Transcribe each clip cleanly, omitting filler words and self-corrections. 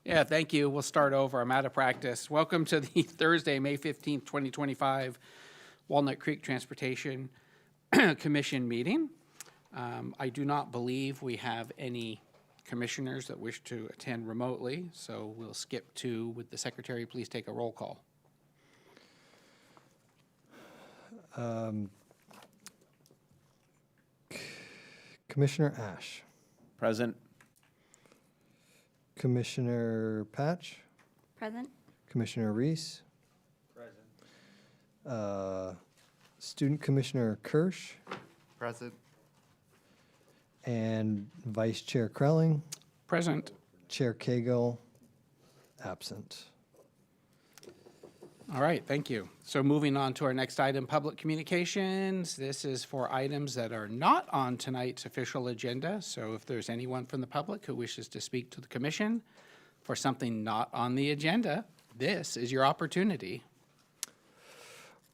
Yeah, thank you. We'll start over. I'm out of practice. Welcome to the Thursday, May 15th, 2025 Walnut Creek Transportation Commission meeting. I do not believe we have any commissioners that wish to attend remotely, so we'll skip to, would the secretary please take a roll call? Commissioner Ash. Present. Commissioner Patch. Present. Commissioner Reese. Present. Student Commissioner Kirsch. Present. And Vice Chair Krelling. Present. Chair Cagle, absent. All right, thank you. So moving on to our next item, public communications. This is for items that are not on tonight's official agenda. So if there's anyone from the public who wishes to speak to the commission for something not on the agenda, this is your opportunity.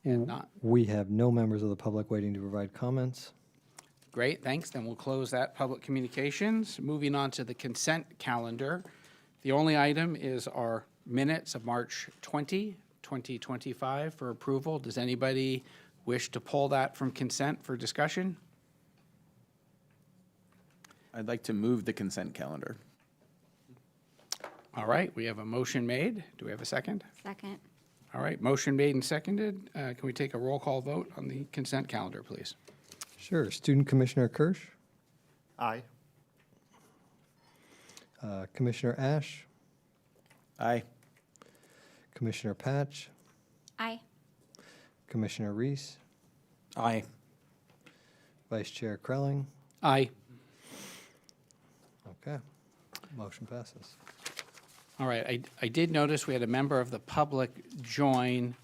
And not. We have no members of the public waiting to provide comments. Great, thanks. Then we'll close that public communications. Moving on to the consent calendar. The only item is our minutes of March 20, 2025 for approval. Does anybody wish to pull that from consent for discussion? I'd like to move the consent calendar. All right, we have a motion made. Do we have a second? Second. All right, motion made and seconded. Can we take a roll call vote on the consent calendar, please? Sure. Student Commissioner Kirsch. Aye. Commissioner Ash. Aye. Commissioner Patch. Aye. Commissioner Reese. Aye. Vice Chair Krelling. Aye. Okay. Motion passes. All right, I did notice we had a member of the public join.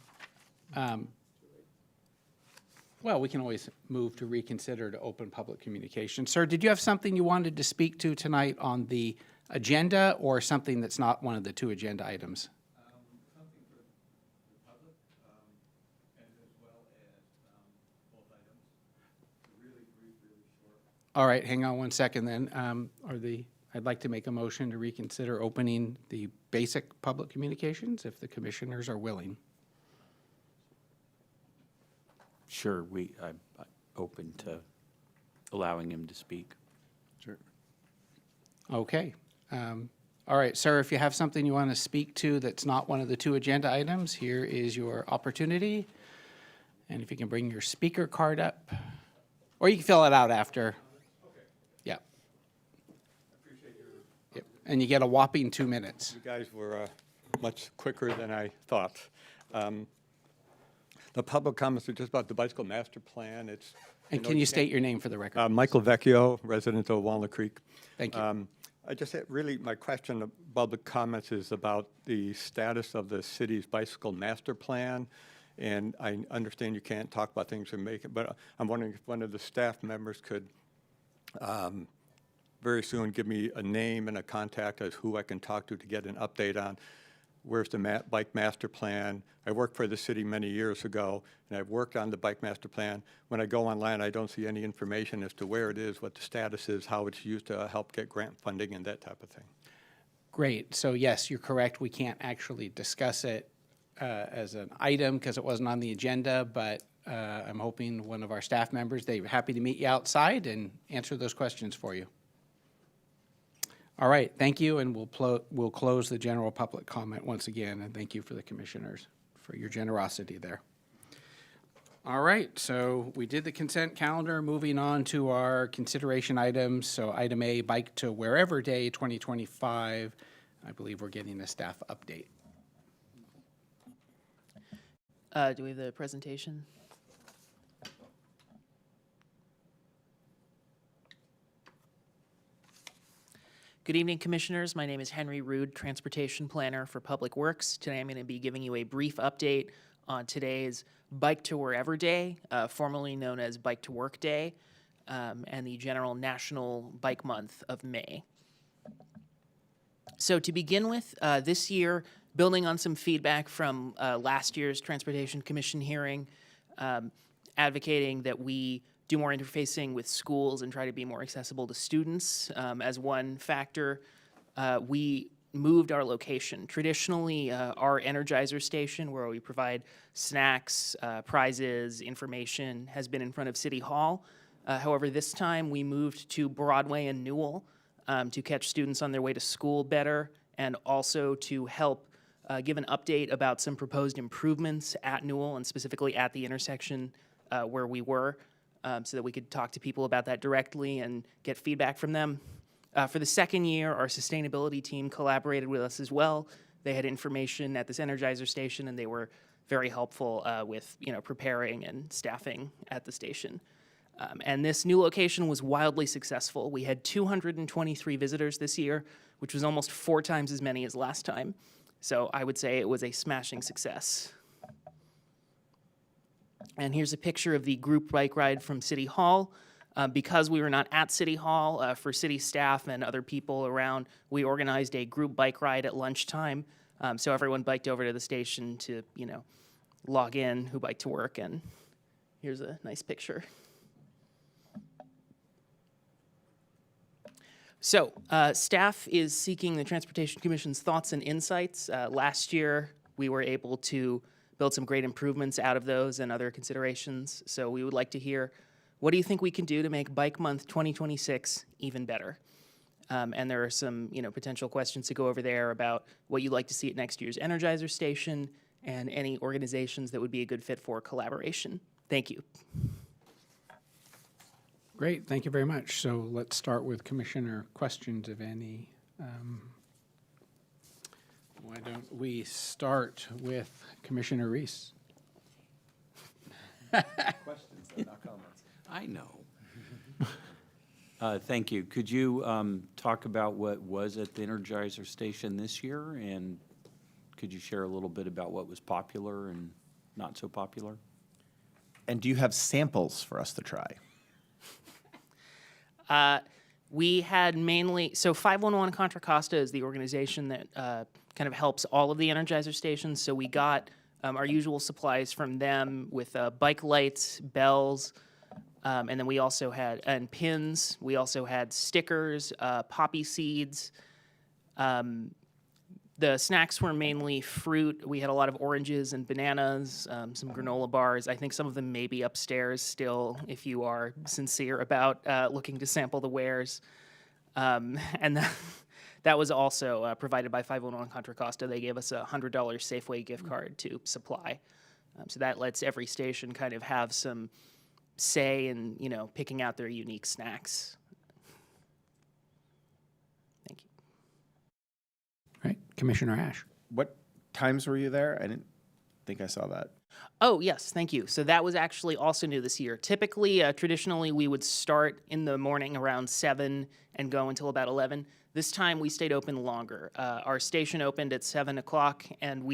Well, we can always move to reconsider to open public communication. Sir, did you have something you wanted to speak to tonight on the agenda or something that's not one of the two agenda items? Something for the public, and as well as both items. Really brief, really short. All right, hang on one second then. I'd like to make a motion to reconsider opening the basic public communications if the commissioners are willing. Sure, I'm open to allowing him to speak. Sure. Okay. All right, sir, if you have something you want to speak to that's not one of the two agenda items, here is your opportunity. And if you can bring your speaker card up, or you can fill it out after. Okay, Yeah. appreciate your, Yep. And you get a whopping 2 minutes. you guys were much quicker than I thought. The public comments are just about the bicycle master plan. It's. And can you state your name for the record? Michael Vecchio, resident of Walnut Creek. Thank you. I just had really, my question about the comments is about the status of the city's bicycle master plan. And I understand you can't talk about things and make it, but I'm wondering if one of the staff members could very soon give me a name and a contact as who I can talk to get an update on where's the bike master plan. I worked for the city many years ago, and I've worked on the bike master plan. When I go online, I don't see any information as to where it is, what the status is, how it's used to help get grant funding and that type of thing. Great. So yes, you're correct. We can't actually discuss it as an item because it wasn't on the agenda, but I'm hoping one of our staff members, they're happy to meet you outside and answer those questions for you. All right, thank you, and we'll close the general public comment once again, and thank you for the commissioners for your generosity there. All right, so we did the consent calendar. Moving on to our consideration items. So item A, Bike to Wherever Day 2025. I believe we're getting a staff update. Do we have the presentation? Good evening, Commissioners. My name is Henry Rude, Transportation Planner for Public Works. Today I'm going to be giving you a brief update on today's Bike to Wherever Day, formerly known as Bike to Work Day, and the general National Bike Month of May. So to begin with, this year, building on some feedback from last year's Transportation Commission hearing, advocating that we do more interfacing with schools and try to be more accessible to students as one factor. We moved our location. Traditionally, our Energizer station, where we provide snacks, prizes, information, has been in front of City Hall. However, this time we moved to Broadway and Newell to catch students on their way to school better, and also to help give an update about some proposed improvements at Newell, and specifically at the intersection where we were, so that we could talk to people about that directly and get feedback from them. For the second year, our sustainability team collaborated with us as well. They had information at this Energizer station, and they were very helpful with preparing and staffing at the station. And this new location was wildly successful. We had 223 visitors this year, which was almost 4 times as many as last time. So I would say it was a smashing success. And here's a picture of the group bike ride from City Hall. Because we were not at City Hall, for city staff and other people around, we organized a group bike ride at lunchtime. So everyone biked over to the station to, log in who biked to work. And here's a nice picture. So staff is seeking the Transportation Commission's thoughts and insights. Last year, we were able to build some great improvements out of those and other considerations. So we would like to hear, what do you think we can do to make Bike Month 2026 even better? And there are some, potential questions to go over there about what you'd like to see at next year's Energizer station and any organizations that would be a good fit for collaboration. Thank you. Great, thank you very much. So let's start with Commissioner questions, if any. Why don't we start with Commissioner Reese? Questions, not comments. I know. Thank you. Could you talk about what was at the Energizer station this year, and could you share a little bit about what was popular and not so popular? And do you have samples for us to try? We had mainly, so 511 Contra Costa is the organization that kind of helps all of the Energizer stations. So we got our usual supplies from them with bike lights, bells, and then we also had, and pins. We also had stickers, poppy seeds. The snacks were mainly fruit. We had a lot of oranges and bananas, some granola bars. I think some of them may be upstairs still, if you are sincere about looking to sample the wares. And that was also provided by 511 Contra Costa. They gave us a $100 Safeway gift card to supply. So that lets every station kind of have some say in, picking out their unique snacks. Thank you. Right, Commissioner Ash. What times were you there? I didn't think I saw that. Oh, yes, thank you. So that was actually also new this year. Typically, traditionally, we would start in the morning around 7 and go until about 11. This time, we stayed open longer. Our station opened at 7 o'clock, and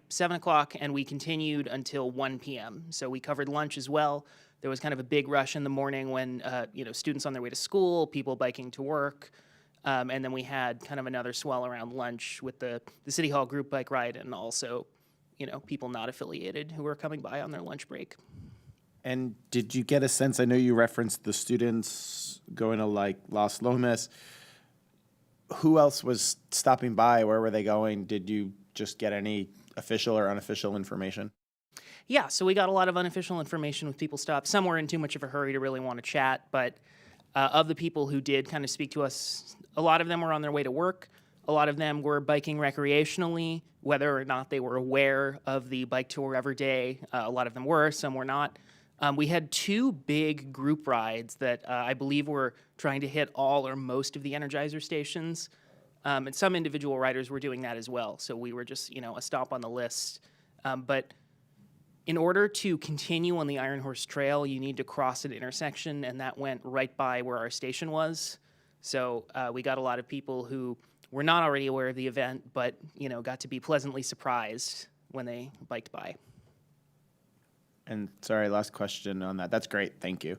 7 o'clock, and we continued until 1 p.m. So we covered lunch as well. There was kind of a big rush in the morning when, students on their way to school, people biking to work. And then we had kind of another swell around lunch with the City Hall group bike ride, and also, people not affiliated who were coming by on their lunch break. And did you get a sense, I know you referenced the students going to like Las Lomas. Who else was stopping by? Where were they going? Did you just get any official or unofficial information? Yeah, so we got a lot of unofficial information with people stopped. Some were in too much of a hurry to really want to chat, but of the people who did kind of speak to us, a lot of them were on their way to work. A lot of them were biking recreationally, whether or not they were aware of the Bike to Wherever Day. A lot of them were, some were not. We had 2 big group rides that I believe were trying to hit all or most of the Energizer stations. And some individual riders were doing that as well. So we were just, a stop on the list. But in order to continue on the Iron Horse Trail, you need to cross an intersection, and that went right by where our station was. So we got a lot of people who were not already aware of the event, but, got to be pleasantly surprised when they biked by. And sorry, last question on that. That's great. Thank you.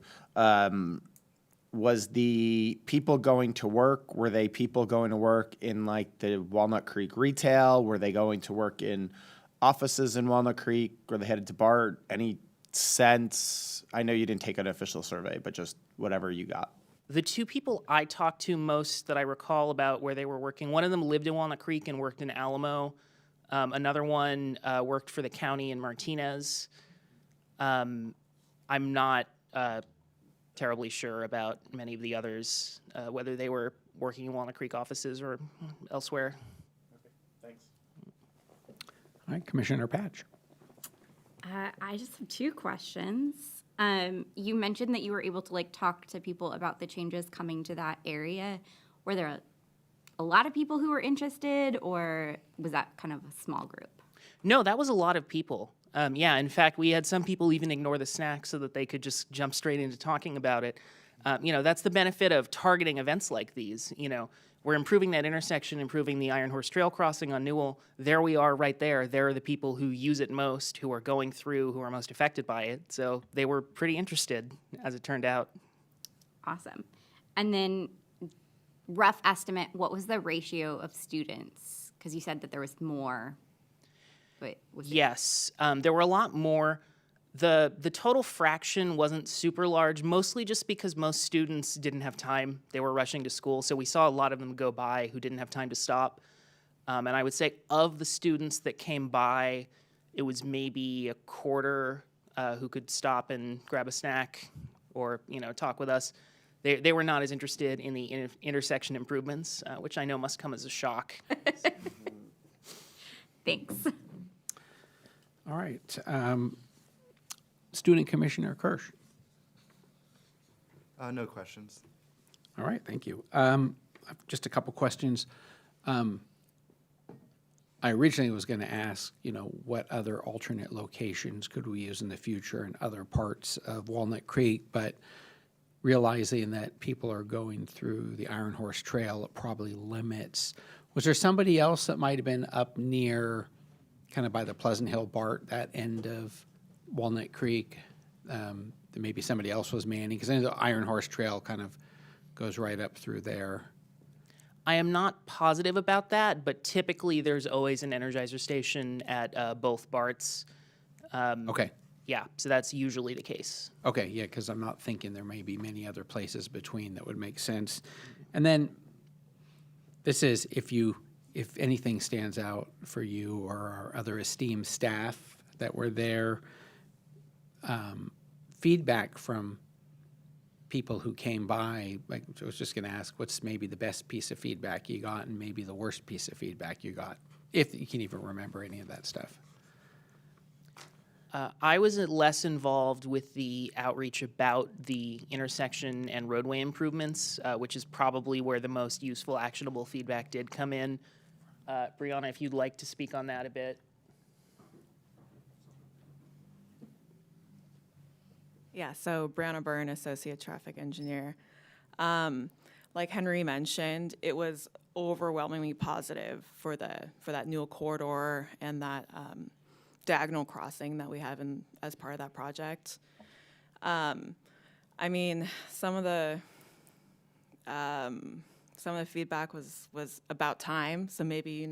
Was the people going to work, were they people going to work in like the Walnut Creek retail? Were they going to work in offices in Walnut Creek? Were they headed to BART? Any sense? I know you didn't take an official survey, but just whatever you got. The two people I talked to most that I recall about where they were working, one of them lived in Walnut Creek and worked in Alamo. Another one worked for the county in Martinez. I'm not terribly sure about many of the others, whether they were working in Walnut Creek offices or elsewhere. Thanks. All right, Commissioner Patch. I just have two questions. You mentioned that you were able to talk to people about the changes coming to that area. Were there a lot of people who were interested, or was that kind of a small group? No, that was a lot of people. Yeah, in fact, we had some people even ignore the snacks so that they could just jump straight into talking about it. That's the benefit of targeting events like these. We're improving that intersection, improving the Iron Horse Trail crossing on Newell. There we are right there. There are the people who use it most, who are going through, who are most affected by it. So they were pretty interested, as it turned out. Awesome. And then, rough estimate, what was the ratio of students? Because you said that there was more. But was it- Yes, there were a lot more. The total fraction wasn't super large, mostly just because most students didn't have time. They were rushing to school, so we saw a lot of them go by who didn't have time to stop. And I would say of the students that came by, it was maybe a quarter who could stop and grab a snack or talk with us. They were not as interested in the intersection improvements, which I know must come as a shock. Thanks. All right. Student Commissioner Kirsch. No questions. All right, thank you. Just a couple questions. I originally was going to ask, what other alternate locations could we use in the future in other parts of Walnut Creek, but realizing that people are going through the Iron Horse Trail, it probably limits. Was there somebody else that might have been up near, kind of by the Pleasant Hill BART, that end of Walnut Creek? That maybe somebody else was manning, because I know the Iron Horse Trail kind of goes right up through there. I am not positive about that, but typically there's always an Energizer station at both BARTs. Okay. Yeah, so that's usually the case. Okay, yeah, because I'm not thinking there may be many other places between that would make sense. And then this is if anything stands out for you or our other esteemed staff that were there, feedback from people who came by. I was just going to ask, what's maybe the best piece of feedback you got and maybe the worst piece of feedback you got, if you can even remember any of that stuff. I was less involved with the outreach about the intersection and roadway improvements, which is probably where the most useful, actionable feedback did come in. Brianna, if you'd like to speak on that a bit. Yeah, so Brianna Byrne, Associate Traffic Engineer. Like Henry mentioned, it was overwhelmingly positive for that Newell corridor and that diagonal crossing that we have as part of that project. Some of the feedback was about time, so maybe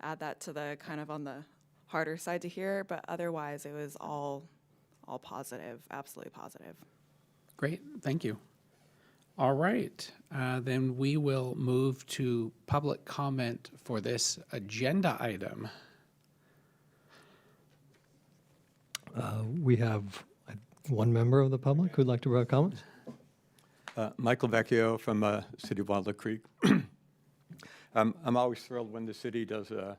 add that to the kind of on the harder side to hear. But otherwise, it was all positive, absolutely positive. Great, thank you. All right, then we will move to public comment for this agenda item. We have one member of the public who'd like to provide comment. Michael Vecchio from City of Walnut Creek. I'm always thrilled when the city does an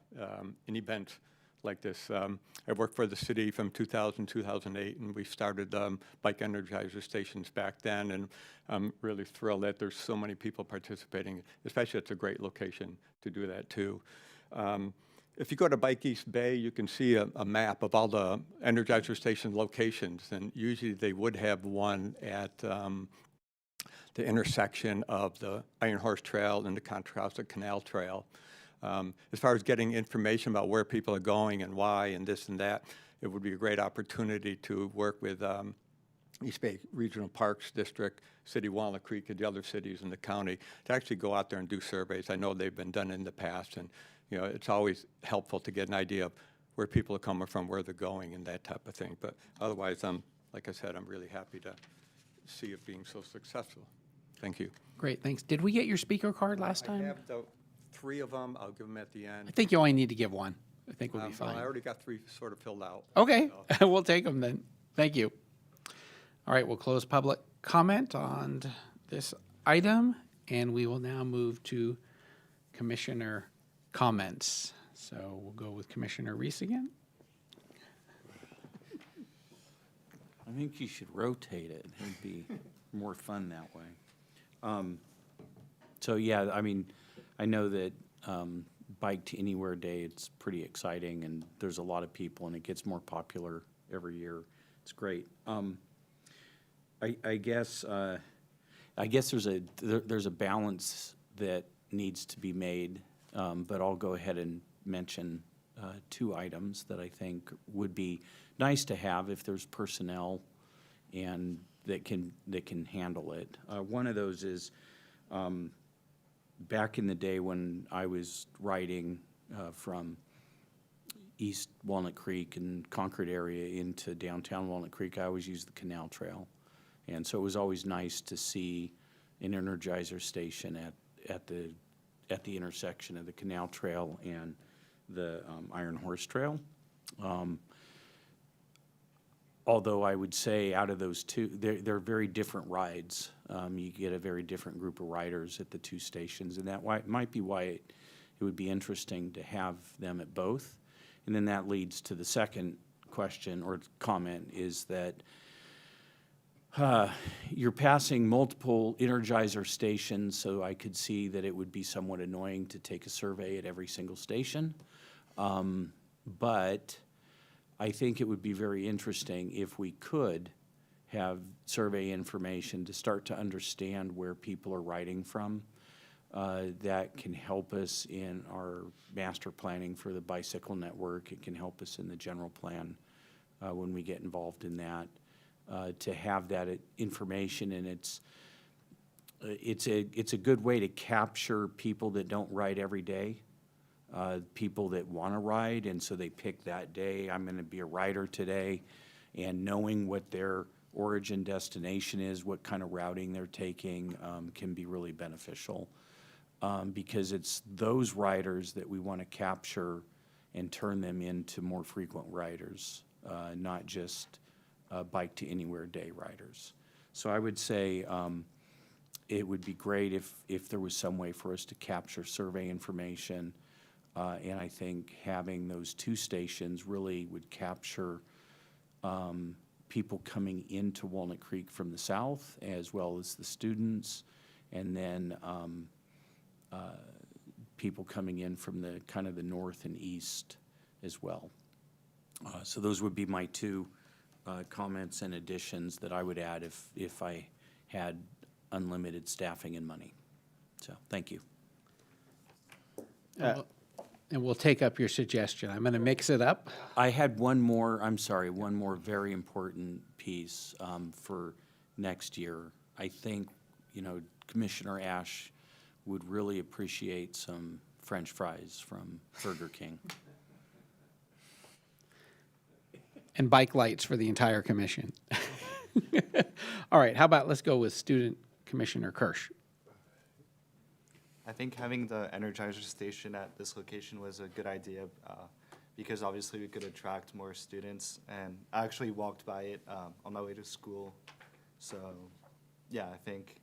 event like this. I worked for the city from 2000, 2008, and we started bike energizer stations back then, and I'm really thrilled that there's so many people participating, especially it's a great location to do that too. If you go to Bike East Bay, you can see a map of all the Energizer Station locations, and usually they would have one at the intersection of the Iron Horse Trail and the Contra Costa Canal Trail. As far as getting information about where people are going and why and this and that, it would be a great opportunity to work with East Bay Regional Parks District, City of Walnut Creek, and the other cities in the county to actually go out there and do surveys. I know they've been done in the past, and it's always helpful to get an idea of where people are coming from, where they're going, and that type of thing. But otherwise, like I said, I'm really happy to see it being so successful. Thank you. Great, thanks. Did we get your speaker card last I time? have the 3 of them. I'll give them at the I end. think you only need to give one. I think we'll be Well, I fine. already got 3 sort of filled out. Okay, so. we'll take them then. Thank you. All right, we'll close public comment on this item, and we will now move to commissioner comments. So we'll go with Commissioner Reese again. I think you should rotate it. It'd be more fun that way. So yeah, I mean, I know that Bike to Anywhere Day, it's pretty exciting, and there's a lot of people, and it gets more popular every year. It's great. I guess there's a balance that needs to be made, but I'll go ahead and mention 2 items that I think would be nice to have if there's personnel and that can handle it. One of those is back in the day when I was riding from East Walnut Creek and Concord area into downtown Walnut Creek, I always used the canal trail. And so it was always nice to see an Energizer station at the intersection of the canal trail and the Iron Horse Trail. Although I would say out of those 2, they're very different rides. You get a very different group of riders at the 2 stations, and that might be why it would be interesting to have them at both. And then that leads to the second question or comment is that you're passing multiple Energizer stations, so I could see that it would be somewhat annoying to take a survey at every single station. But I think it would be very interesting if we could have survey information to start to understand where people are riding from. That can help us in our master planning for the bicycle network. It can help us in the general plan when we get involved in that. To have that information, and it's a good way to capture people that don't ride every day, people that want to ride, and so they pick that day. I'm going to be a rider today, and knowing what their origin destination is, what kind of routing they're taking, can be really beneficial because it's those riders that we want to capture and turn them into more frequent riders, not just Bike to Anywhere Day riders. So I would say it would be great if there was some way for us to capture survey information, and I think having those 2 stations really would capture people coming into Walnut Creek from the south as well as the students, and then people coming in from the kind of the north and east as well. So those would be my 2 comments and additions that I would add if I had unlimited staffing and money. So, thank you. And we'll take up your suggestion. I'm going to mix it up. I had one more very important piece for next year. I think, Commissioner Ash would really appreciate some French fries from Burger King. And bike lights for the entire commission. All right, how about let's go with Student Commissioner Kirsch. I think having the Energizer station at this location was a good idea because obviously we could attract more students. And I actually walked by it on my way to school. So, yeah, I think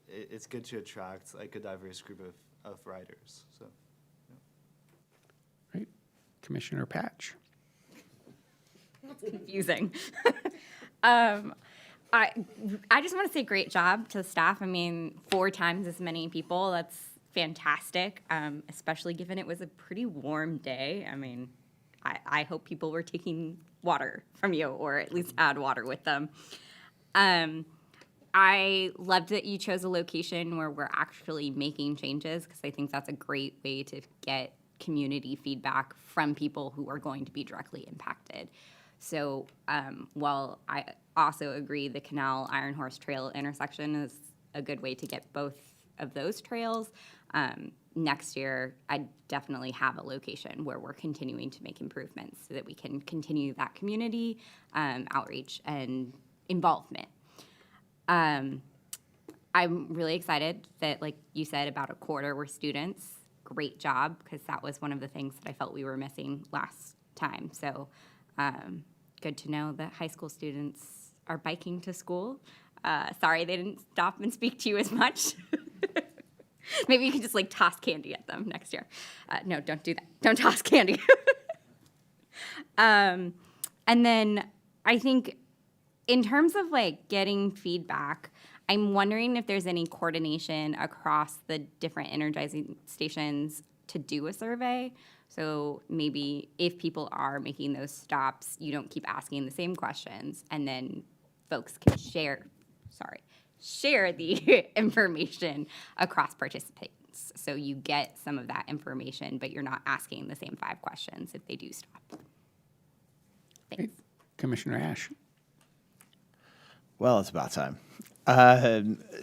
it's good to attract like a diverse group of riders. So, yeah. Right, Commissioner Patch. That's confusing. I just want to say great job to staff. I mean, 4 times as many people, that's fantastic, especially given it was a pretty warm day. I mean, I hope people were taking water from you or at least had water with them. I loved that you chose a location where we're actually making changes because I think that's a great way to get community feedback from people who are going to be directly impacted. So while I also agree the Canal Iron Horse Trail intersection is a good way to get both of those trails, next year I definitely have a location where we're continuing to make improvements so that we can continue that community outreach and involvement. I'm really excited that, like you said, about a quarter were students. Great job, because that was one of the things that I felt we were missing last time. So good to know that high school students are biking to school. Sorry they didn't stop and speak to you as much. Maybe you can just like toss candy at them next year. No, don't do that. Don't toss candy. And then I think in terms of like getting feedback, I'm wondering if there's any coordination across the different energizing stations to do a survey. So maybe if people are making those stops, you don't keep asking the same questions, and then folks can share the information across participants. So you get some of that information, but you're not asking the same 5 questions if they do stop. Thanks. Commissioner Ash. Well, it's about time.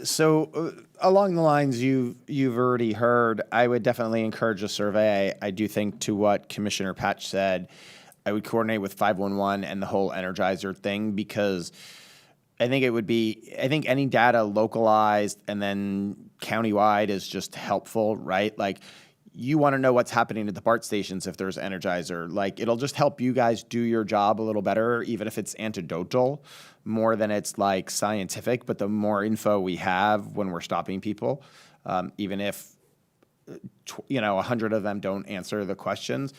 So along the lines you've already heard, I would definitely encourage a survey. I do think, to what Commissioner Patch said, I would coordinate with 511 and the whole Energizer thing, because I think any data localized and then countywide is just helpful, right? Like, you want to know what's happening at the BART stations if there's Energizer. Like, it'll just help you guys do your job a little better, even if it's anecdotal, more than it's like scientific. But the more info we have when we're stopping people, even if 100 of them don't answer the questions.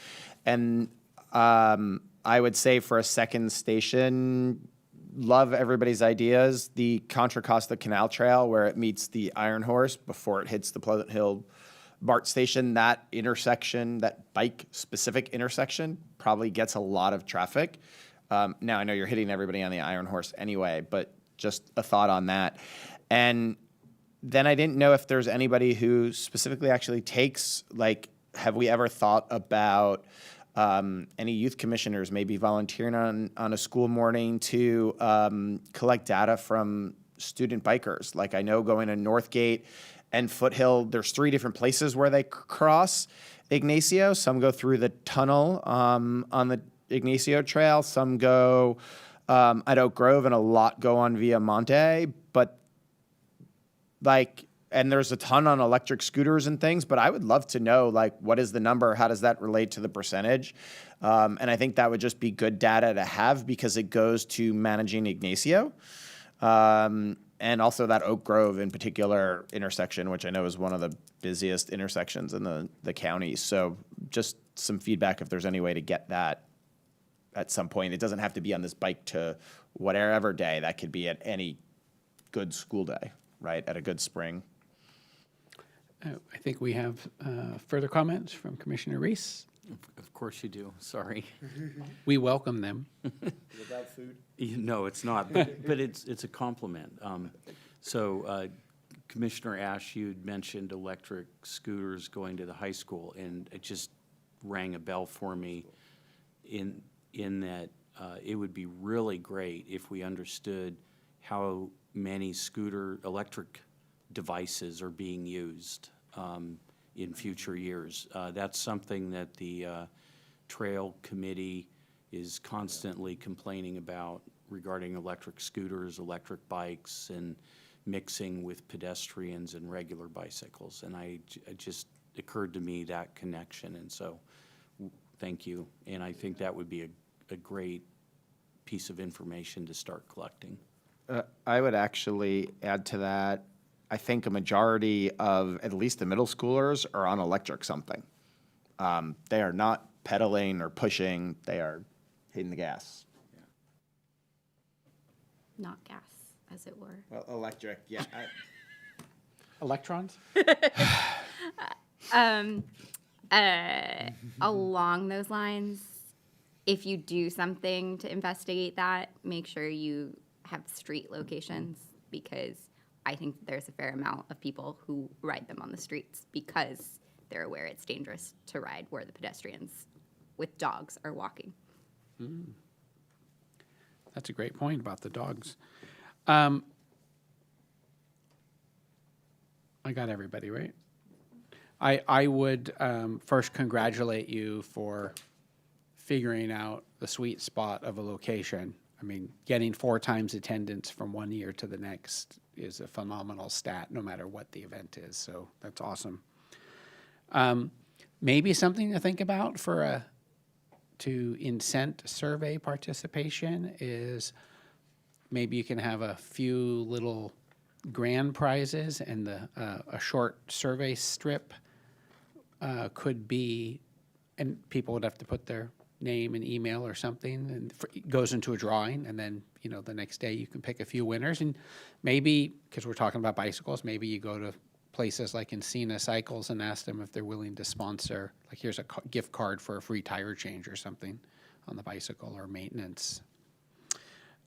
And I would say for a second station, love everybody's ideas. The Contra Costa Canal Trail, where it meets the Iron Horse before it hits the Pleasant Hill BART station, that intersection, that bike-specific intersection, probably gets a lot of traffic. Now, I know you're hitting everybody on the Iron Horse anyway, but just a thought on that. And then I didn't know if there's anybody who specifically actually takes, like, have we ever thought about any youth commissioners maybe volunteering on a school morning to collect data from student bikers? Like, I know going to Northgate and Foothill, there's 3 different places where they cross Ignacio. Some go through the tunnel on the Ignacio Trail. Some go at Oak Grove, and a lot go on Via Monte. But and there's a ton on electric scooters and things, but I would love to know, like, what is the number? How does that relate to the percentage? And I think that would just be good data to have, because it goes to managing Ignacio. And also that Oak Grove in particular intersection, which I know is one of the busiest intersections in the county. So just some feedback if there's any way to get that at some point. It doesn't have to be on this bike to whatever day. That could be at any good school day, right, at a good spring. I think we have further comments from Commissioner Reese. Of course you do, sorry. We welcome them. Without food? No, it's not, but it's a compliment. Commissioner Ash, you'd mentioned electric scooters going to the high school, and it just rang a bell for me in that it would be really great if we understood how many electric devices are being used in future years. That's something that the Trail Committee is constantly complaining about regarding electric scooters, electric bikes, and mixing with pedestrians and regular bicycles. And it just occurred to me that connection, and so thank you. And I think that would be a great piece of information to start collecting. I would actually add to that, I think a majority of at least the middle schoolers are on electric something. They are not pedaling or pushing, they are hitting the gas. Not gas, as it were. Well, electric, yeah. Electrons? Along those lines, if you do something to investigate that, make sure you have street locations, because I think there's a fair amount of people who ride them on the streets because they're aware it's dangerous to ride where the pedestrians with dogs are walking. That's a great point about the dogs. I got everybody, right? I would first congratulate you for figuring out the sweet spot of a location I mean, getting 4 times attendance from one year to the next is a phenomenal stat, no matter what the event is. So that's awesome. Maybe something to think about to incent survey participation is maybe you can have a few little grand prizes, and a short survey strip could be, and people would have to put their name and email or something, and it goes into a drawing, and then, you know, the next day you can pick a few winners. And maybe, because we're talking about bicycles, maybe you go to places like Encina Cycles and ask them if they're willing to sponsor, like, here's a gift card for a free tire change or something on the bicycle, or maintenance.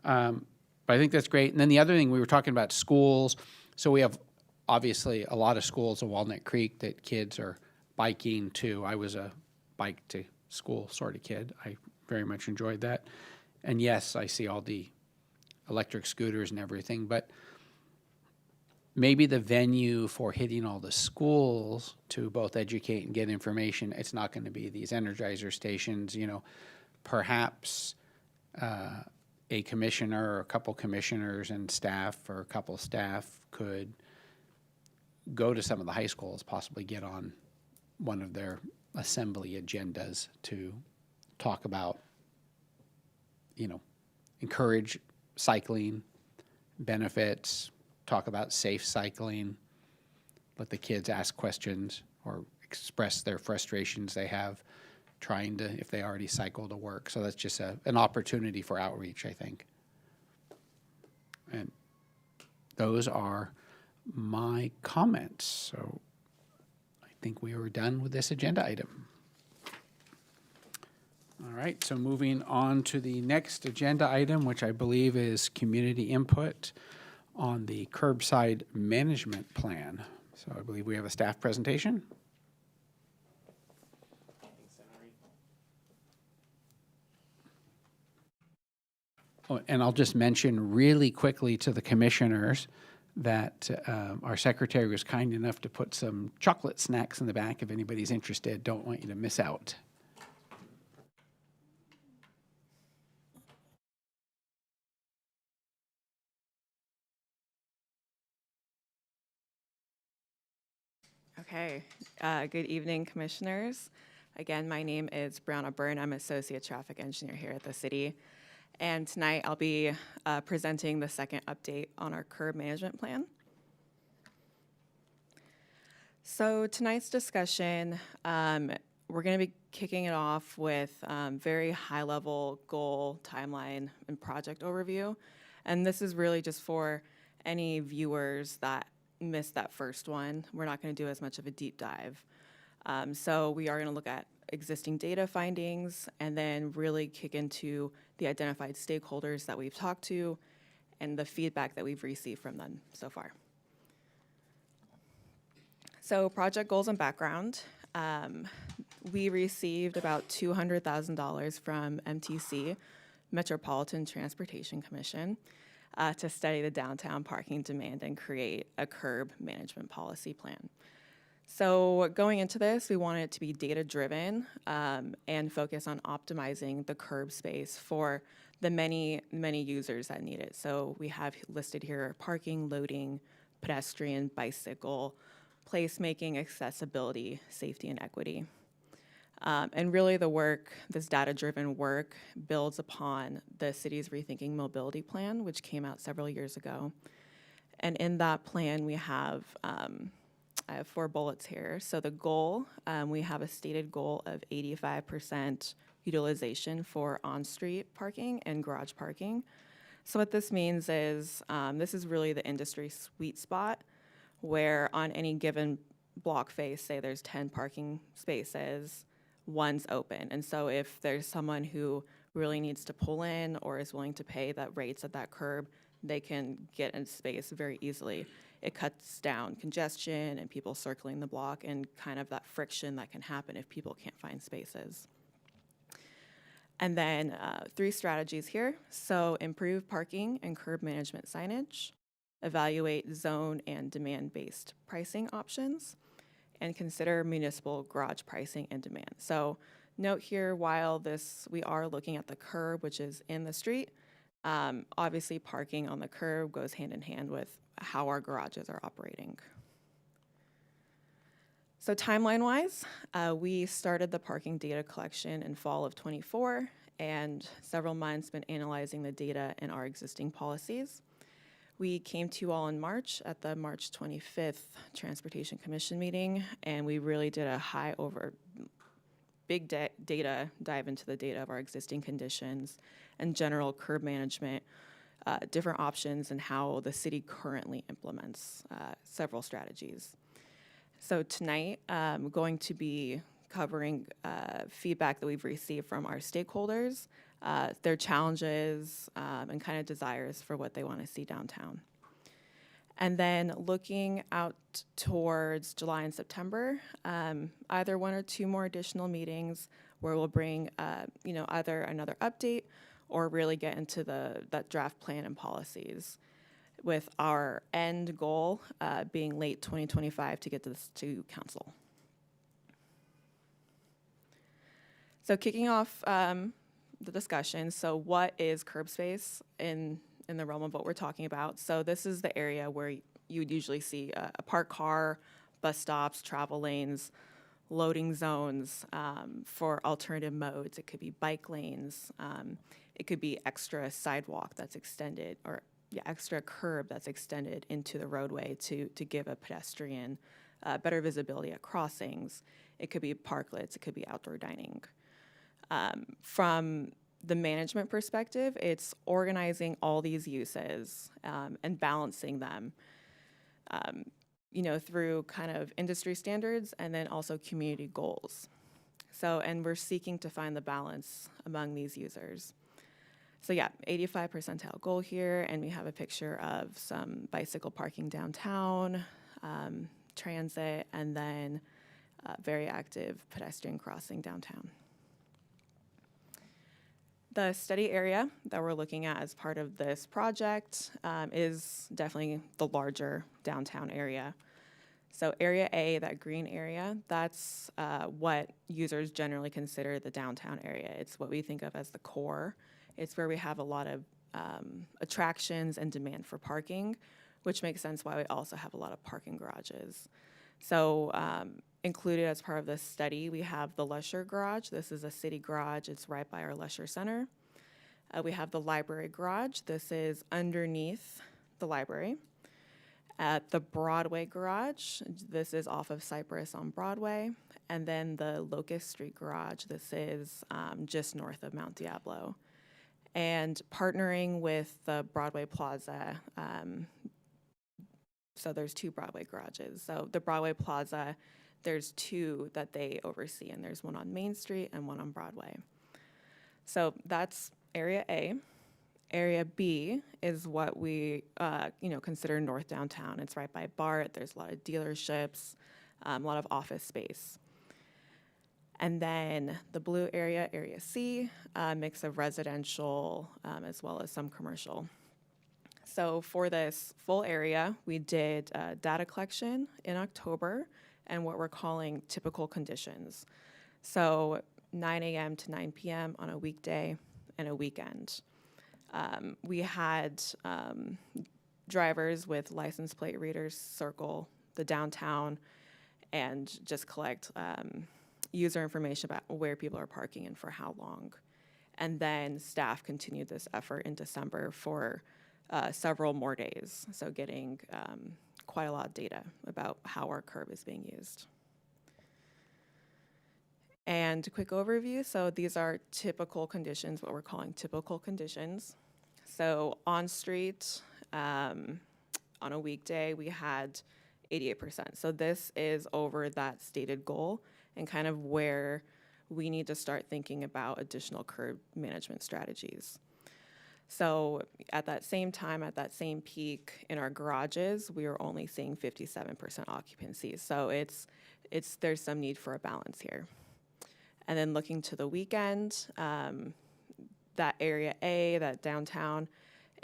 But I think that's great. And then the other thing, we were talking about schools. So we have obviously a lot of schools in Walnut Creek that kids are biking to. I was a bike to school sort of kid. I very much enjoyed that. And yes, I see all the electric scooters and everything, but maybe the venue for hitting all the schools to both educate and get information, it's not going to be these Energizer stations. You know, perhaps a commissioner or a couple commissioners and staff, or a couple staff, could go to some of the high schools, possibly get on one of their assembly agendas to talk about, you know, encourage cycling, benefits, talk about safe cycling, let the kids ask questions or express their frustrations they have trying to, if they already cycle to work. So that's just an opportunity for outreach, I think. And those are my comments. So I think we are done with this agenda item. All right, so moving on to the next agenda item, which I believe is community input on the curbside management plan. So I believe we have a staff presentation. Oh, and I'll just mention really quickly to the commissioners that our secretary was kind enough to put some chocolate snacks in the back if anybody's interested. Don't want you to miss out. Okay, good evening, commissioners. Again, my name is Brianna Byrne. I'm Associate Traffic Engineer here at the city. And tonight I'll be presenting the second update on our curb management plan. So tonight's discussion, we're going to be kicking it off with very high-level goal, timeline, and project overview. And this is really just for any viewers that missed that first one. We're not going to do as much of a deep dive. So we are going to look at existing data findings and then really kick into the identified stakeholders that we've talked to and the feedback that we've received from them so far. So project goals and background. We received about $200,000 from MTC, Metropolitan Transportation Commission, to study the downtown parking demand and create a curb management policy plan. So going into this, we wanted it to be data-driven and focus on optimizing the curb space for the many users that need it. So we have listed here parking, loading, pedestrian, bicycle, placemaking, accessibility, safety, and equity. And really the work, this data-driven work, builds upon the city's Rethinking Mobility Plan, which came out several years ago. And in that plan, we have, I have 4 bullets here. So the goal, we have a stated goal of 85% utilization for on-street parking and garage parking. So what this means is, this is really the industry sweet spot where on any given block face, say there's 10 parking spaces, one's open. And so if there's someone who really needs to pull in or is willing to pay that rates at that curb, they can get in space very easily. It cuts down congestion and people circling the block and kind of that friction that can happen if people can't find spaces. And then 3 strategies here. So improve parking and curb management signage, evaluate zone and demand-based pricing options, and consider municipal garage pricing and demand. So note here, while we are looking at the curb, which is in the street, Obviously, parking on the curb goes hand in hand with how our garages are operating. So timeline-wise, we started the parking data collection in fall of '24, and several months been analyzing the data in our existing policies. We came to you all in March at the March 25th Transportation Commission meeting, and we really did a big data dive into the data of our existing conditions and general curb management, different options, and how the city currently implements several strategies. So tonight, I'm going to be covering feedback that we've received from our stakeholders, their challenges, and kind of desires for what they want to see downtown. And then looking out towards July and September, either one or two more additional meetings where we'll bring, either another update or really get into that draft plan and policies, with our end goal being late 2025 to get this to council. So kicking off the discussion, so what is curb space in the realm of what we're talking about? So this is the area where you would usually see a parked car, bus stops, travel lanes, loading zones for alternative modes. It could be bike lanes. It could be extra sidewalk that's extended, or extra curb that's extended into the roadway to give a pedestrian better visibility at crossings. It could be parklets. It could be outdoor dining. From the management perspective, it's organizing all these uses and balancing them, through kind of industry standards and then also community goals. So, and we're seeking to find the balance among these users. So 85 percentile goal here, and we have a picture of some bicycle parking downtown, transit, and then very active pedestrian crossing downtown. The study area that we're looking at as part of this project is definitely the larger downtown area. So area A, that green area, that's what users generally consider the downtown area. It's what we think of as the core. It's where we have a lot of attractions and demand for parking, which makes sense why we also have a lot of parking garages. So included as part of this study, we have the Lusher Garage. This is a city garage. It's right by our Lusher Center. We have the Library Garage. This is underneath the library. At the Broadway Garage, this is off of Cypress on Broadway. And then the Locust Street Garage, this is just north of Mount Diablo. And partnering with the Broadway Plaza, so there's two Broadway garages. So the Broadway Plaza, there's two that they oversee, and there's one on Main Street and one on Broadway. So that's area A. Area B is what we, consider North Downtown. It's right by BART. There's a lot of dealerships, a lot of office space. And then the blue area, area C, mix of residential as well as some commercial. So for this full area, we did data collection in October and what we're calling typical conditions. So 9 a.m. to 9 p.m. on a weekday and a weekend. We had drivers with license plate readers circle the downtown and just collect user information about where people are parking and for how long. And then staff continued this effort in December for several more days, so getting quite a lot of data about how our curb is being used. And a quick overview, so these are typical conditions, what we're calling typical conditions. So on street, on a weekday, we had 88%. So this is over that stated goal and kind of where we need to start thinking about additional curb management strategies. So at that same time, at that same peak in our garages, we were only seeing 57% occupancy. So there's some need for a balance here. And then looking to the weekend, that area A, that downtown,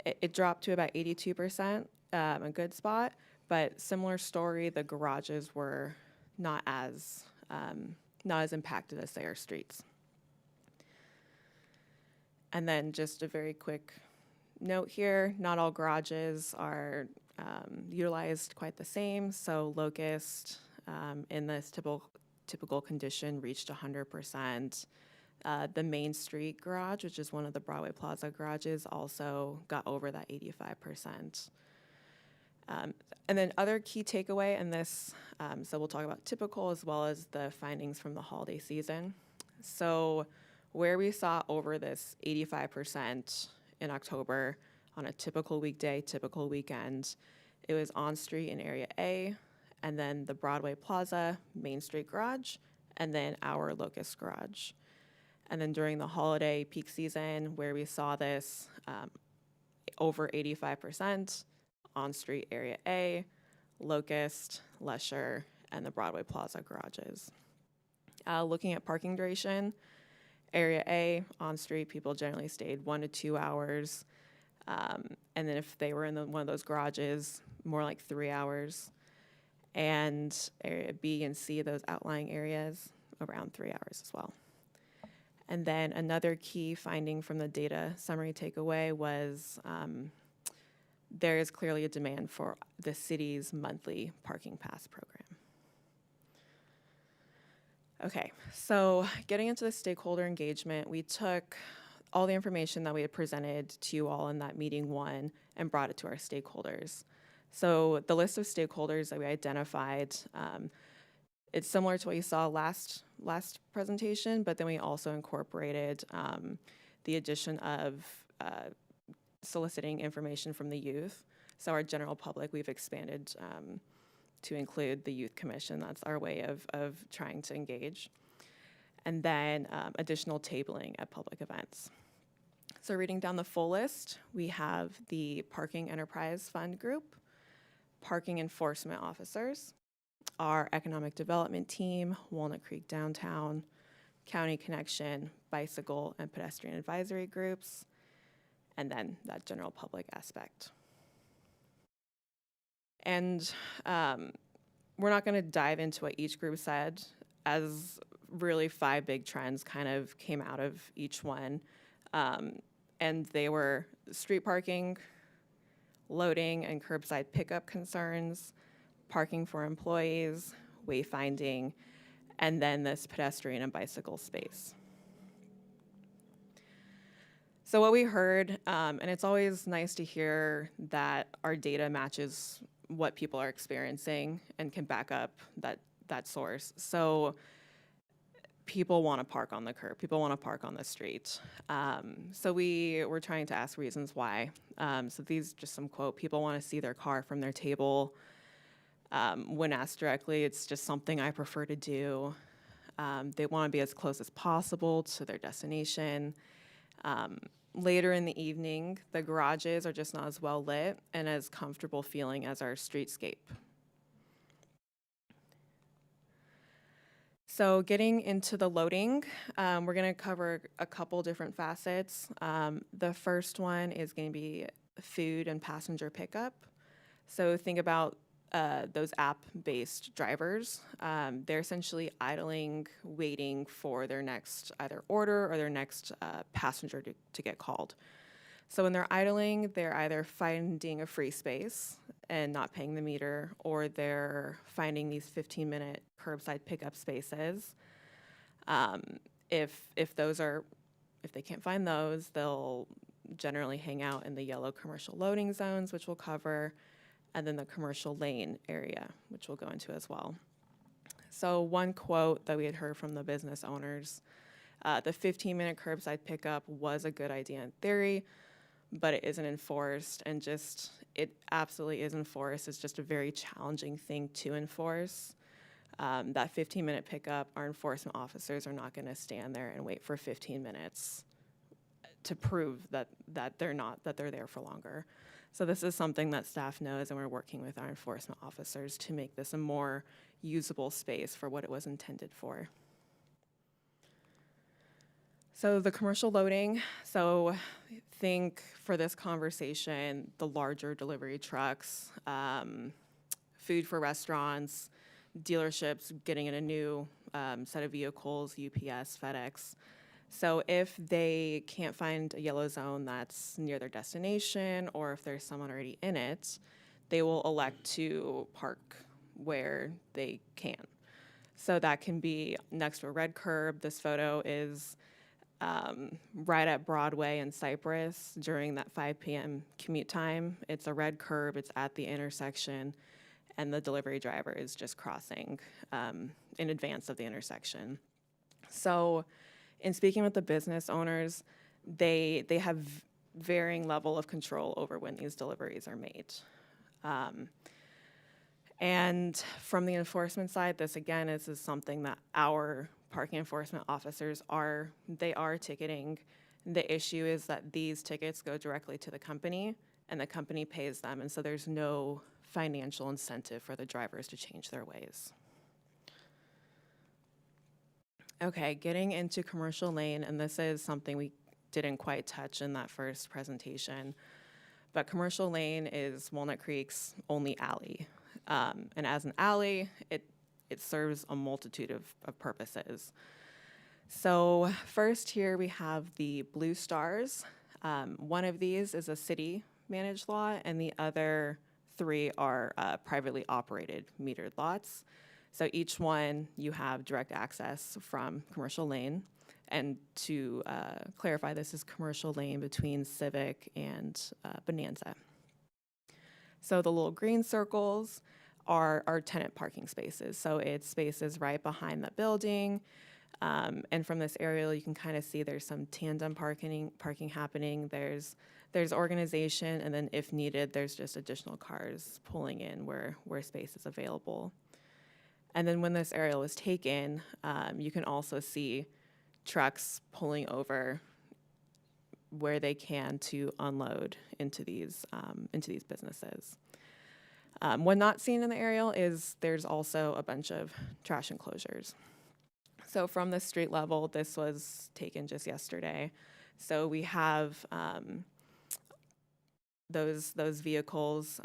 it dropped to about 82%, a good spot. But similar story, the garages were not as impacted as, say, our streets. And then just a very quick note here, not all garages are utilized quite the same. So Locust, in this typical condition, reached 100%. The Main Street garage, which is one of the Broadway Plaza garages, also got over that 85%. And then other key takeaway in this, so we'll talk about typical as well as the findings from the holiday season. So where we saw over this 85% in October on a typical weekday, typical weekend, it was on street in Area A, and then the Broadway Plaza, Main Street garage, and then our Locust garage. And then during the holiday peak season, where we saw this over 85%, on street Area A, Locust, Lesher, and the Broadway Plaza garages. Looking at parking duration, Area A, on street, people generally stayed 1 to 2 hours. And then if they were in one of those garages, more like 3 hours. And Area B and C, those outlying areas, around 3 hours as well. And then another key finding from the data summary takeaway was there is clearly a demand for the city's monthly parking pass program. Okay, so getting into the stakeholder engagement, we took all the information that we had presented to you all in that meeting 1 and brought it to our stakeholders. So the list of stakeholders that we identified, it's similar to what you saw last presentation, but then we also incorporated the addition of soliciting information from the youth. So our general public, we've expanded to include the Youth Commission. That's our way of trying to engage. And then additional tabling at public events. So reading down the full list, we have the Parking Enterprise Fund Group, parking enforcement officers, our economic development team, Walnut Creek Downtown, County Connection, bicycle and pedestrian advisory groups, and then that general public aspect. And we're not going to dive into what each group said, as really 5 big trends kind of came out of each one. And they were street parking, loading and curbside pickup concerns, parking for employees, wayfinding, and then this pedestrian and bicycle space. So what we heard, and it's always nice to hear that our data matches what people are experiencing and can back up that source. So people want to park on the curb. People want to park on the street. So we were trying to ask reasons why. So these just some quote, people want to see their car from their table. When asked directly, it's just something I prefer to do. They want to be as close as possible to their destination. Later in the evening, the garages are just not as well lit and as comfortable feeling as our streetscape. So getting into the loading, we're going to cover a couple different facets. The first one is going to be food and passenger pickup. So think about those app-based drivers. They're essentially idling, waiting for their next either order or their next passenger to get called. So when they're idling, they're either finding a free space and not paying the meter, or they're finding these 15-minute curbside pickup spaces. If they can't find those, they'll generally hang out in the yellow commercial loading zones, which we'll cover, and then the commercial lane area, which we'll go into as well. So one quote that we had heard from the business owners, the 15-minute curbside pickup was a good idea in theory, but it isn't enforced, and just, it absolutely is enforced. It's just a very challenging thing to enforce. That 15-minute pickup, our enforcement officers are not gonna stand there and wait for 15 minutes to prove that they're there for longer. So this is something that staff knows, and we're working with our enforcement officers to make this a more usable space for what it was intended for. So the commercial loading, so think for this conversation, the larger delivery trucks, food for restaurants, dealerships getting in a new set of vehicles, UPS, FedEx. So if they can't find a yellow zone that's near their destination, or if there's someone already in it, they will elect to park where they can. So that can be next to a red curb. This photo is right at Broadway and Cypress during that 5 p.m. commute time. It's a red curb, it's at the intersection, and the delivery driver is just crossing in advance of the intersection. So in speaking with the business owners, they have varying level of control over when these deliveries are made. And from the enforcement side, this again is something that our parking enforcement officers are ticketing. The issue is that these tickets go directly to the company and the company pays them, and so there's no financial incentive for the drivers to change their ways. Okay, getting into commercial lane, and this is something we didn't quite touch in that first presentation, but commercial lane is Walnut Creek's only alley. And as an alley, it serves a multitude of purposes. So first here we have the Blue Stars. One of these is a city-managed lot, and the other 3 are privately operated metered lots. So each one you have direct access from commercial lane. And to clarify, this is commercial lane between Civic and Bonanza. So the little green circles are tenant parking spaces. So it's spaces right behind the building. And from this aerial, you can kind of see there's some tandem parking happening. There's organization, and then if needed, there's just additional cars pulling in where space is available. And then when this aerial is taken, you can also see trucks pulling over where they can to unload into these businesses. What not seen in the aerial is there's also a bunch of trash enclosures. So from the street level, this was taken just yesterday. So we have those vehicles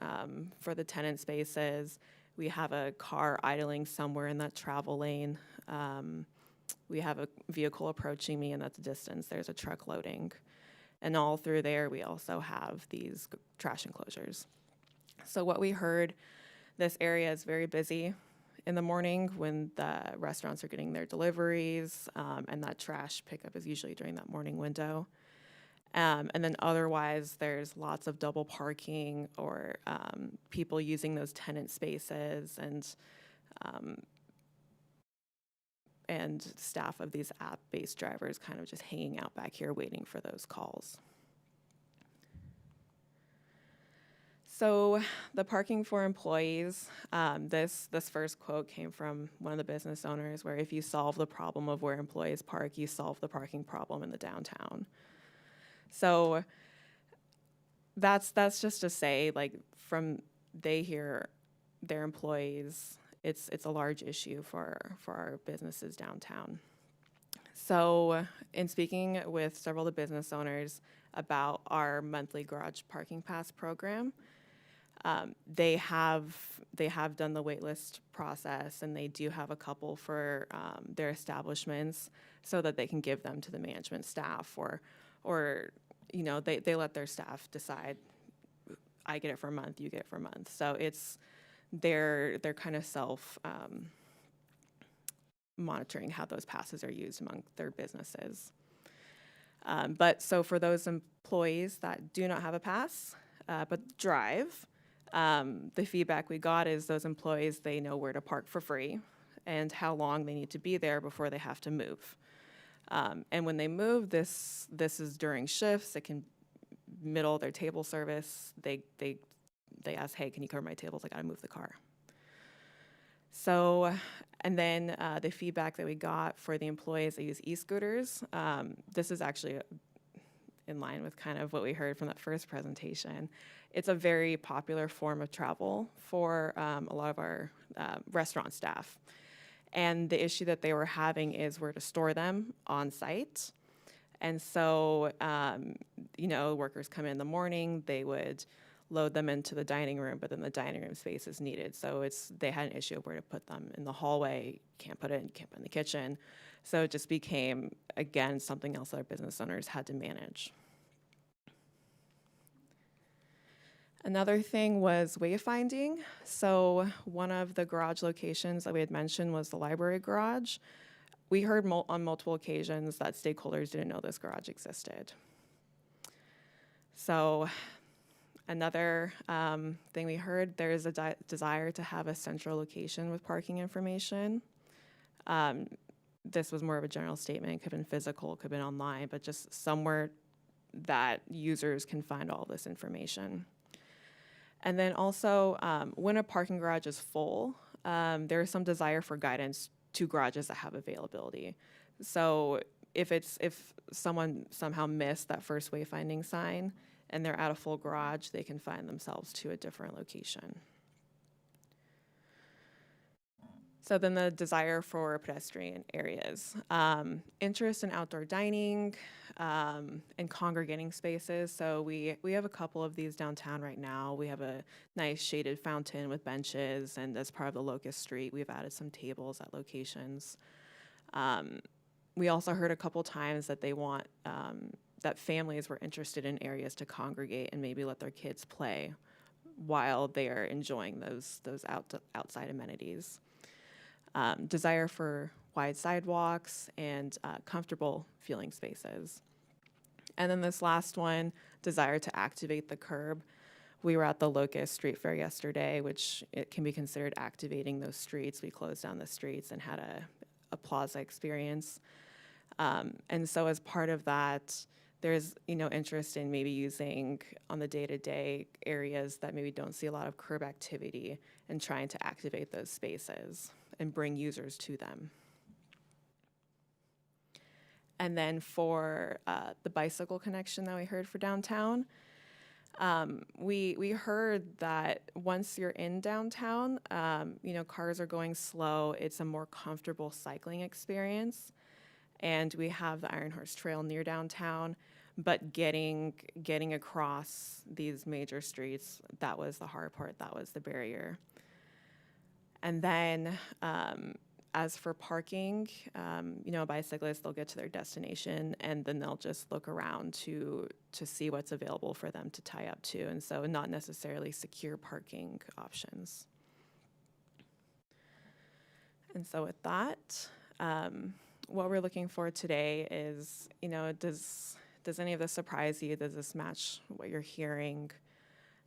for the tenant spaces. We have a car idling somewhere in that travel lane. We have a vehicle approaching me, and at the distance, there's a truck loading. And all through there, we also have these trash enclosures. So what we heard, this area is very busy in the morning when the restaurants are getting their deliveries, and that trash pickup is usually during that morning window. And then otherwise, there's lots of double parking or people using those tenant spaces, and staff of these app-based drivers kind of just hanging out back here waiting for those calls. So the parking for employees, this first quote came from one of the business owners, where if you solve the problem of where employees park, you solve the parking problem in the downtown. So that's just to say, like, from they hear their employees, it's a large issue for our businesses downtown. So in speaking with several of the business owners about our monthly garage parking pass program, they have done the waitlist process, and they do have a couple for their establishments so that they can give them to the management staff, or you know, they let their staff decide, I get it for a month, you get it for a month. So it's they're kind of self monitoring how those passes are used among their businesses. But so for those employees that do not have a pass but drive, the feedback we got is those employees, they know where to park for free and how long they need to be there before they have to move. And when they move, this is during shifts. It can middle their table service. They ask, hey, can you cover my tables? I gotta move the car. So, and then the feedback that we got for the employees that use e-scooters, this is actually in line with kind of what we heard from that first presentation. It's a very popular form of travel for a lot of our restaurant staff. And the issue that they were having is where to store them on site. And so, you know, workers come in the morning, they would load them into the dining room, but then the dining room space is needed. So they had an issue of where to put them in the hallway, can't put it in the kitchen. So it just became, again, something else that our business owners had to manage. Another thing was wayfinding. So one of the garage locations that we had mentioned was the library garage. We heard on multiple occasions that stakeholders didn't know this garage existed. So another thing we heard, there is a desire to have a central location with parking information. This was more of a general statement. It could have been physical, it could have been online, but just somewhere that users can find all this information. And then also, when a parking garage is full, there is some desire for guidance to garages that have availability. So if someone somehow missed that first wayfinding sign and they're at a full garage, they can find themselves to a different location. So then the desire for pedestrian areas. Interest in outdoor dining and congregating spaces. So we have a couple of these downtown right now. We have a nice shaded fountain with benches, and as part of the Locust Street, we've added some tables at locations. We also heard a couple times that they want, that families were interested in areas to congregate and maybe let their kids play while they are enjoying those outside amenities. Desire for wide sidewalks and comfortable feeling spaces. And then this last one, desire to activate the curb. We were at the Locust Street Fair yesterday, which it can be considered activating those streets. We closed down the streets and had a plaza experience. And so as part of that, there's interest in maybe using on the day-to-day areas that maybe don't see a lot of curb activity and trying to activate those spaces and bring users to them. And then for the bicycle connection that we heard for downtown, we heard that once you're in downtown, cars are going slow. It's a more comfortable cycling experience. And we have the Iron Horse Trail near downtown, but getting across these major streets, that was the hard part, that was the barrier. And then as for parking, bicyclists, they'll get to their destination and then they'll just look around to see what's available for them to tie up to. And so not necessarily secure parking options. And so with that, what we're looking for today is, does any of this surprise you? Does this match what you're hearing?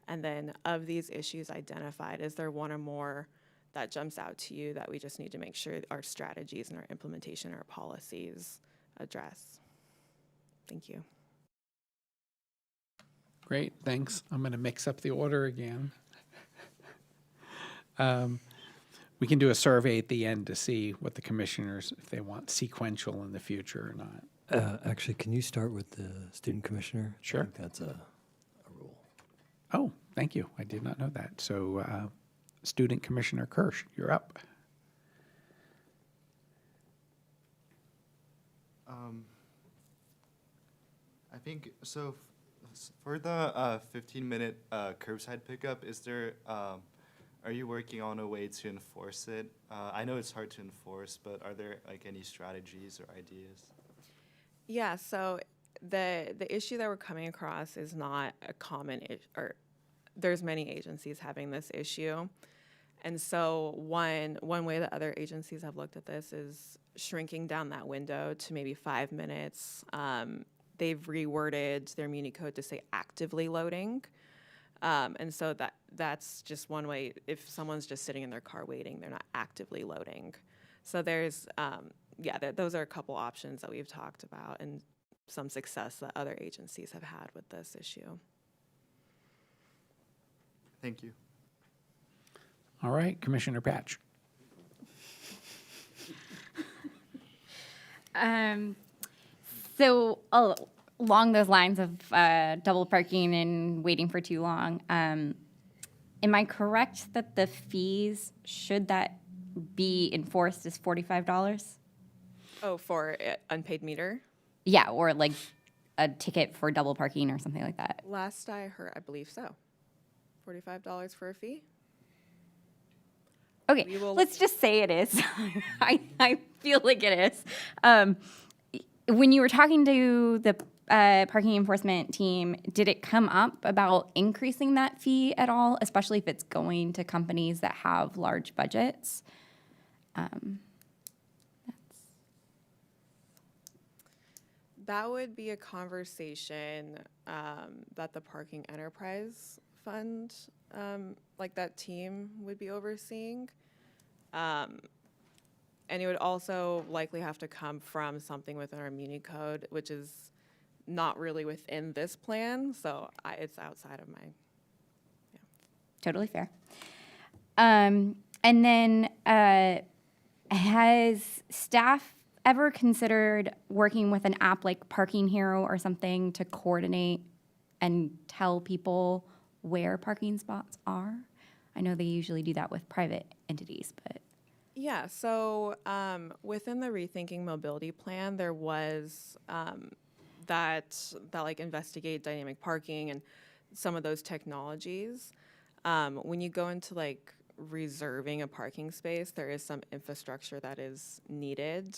And then of these issues identified, is there one or more that jumps out to you that we just need to make sure our strategies and our implementation, our policies address? Thank you. Great, thanks. I'm going to mix up the order again. We can do a survey at the end to see what the commissioners, if they want sequential in the future or not. Actually, can you start with the student commissioner? Sure. I think that's a rule. Oh, thank you. I did not know that. So Student Commissioner Kirsch, you're up. I think, so for the 15-minute curbside pickup, are you working on a way to enforce it? I know it's hard to enforce, but are there any strategies or ideas? Yeah, so the issue that we're coming across is not a common or there's many agencies having this issue. And so one way that other agencies have looked at this is shrinking down that window to maybe 5 minutes. They've reworded their Muni code to say actively loading. And so that's just one way. If someone's just sitting in their car waiting, they're not actively loading. So there's, those are a couple options that we've talked about and some success that other agencies have had with this issue. Thank you. All right, Commissioner Patch. So along those lines of double parking and waiting for too long, am I correct that the fees, should that be enforced, is $45? Oh, for unpaid meter? Yeah, or like a ticket for double parking or something like that. Last I heard, I believe so. $45 for a fee? Okay, We will- let's just say it is. I feel like it is. When you were talking to the parking enforcement team, did it come up about increasing that fee at all, especially if it's going to companies that have large budgets? That would be a conversation that the Parking Enterprise Fund, like that team, would be overseeing. And it would also likely have to come from something within our Muni Code, which is not really within this plan, so it's outside of my. Totally fair. And then has staff ever considered working with an app like Parking Hero or something to coordinate and tell people where parking spots are? I know they usually do that with private entities, but. Yeah, so within the Rethinking Mobility Plan, there was that like investigate dynamic parking and some of those technologies. When you go into like reserving a parking space, there is some infrastructure that is needed,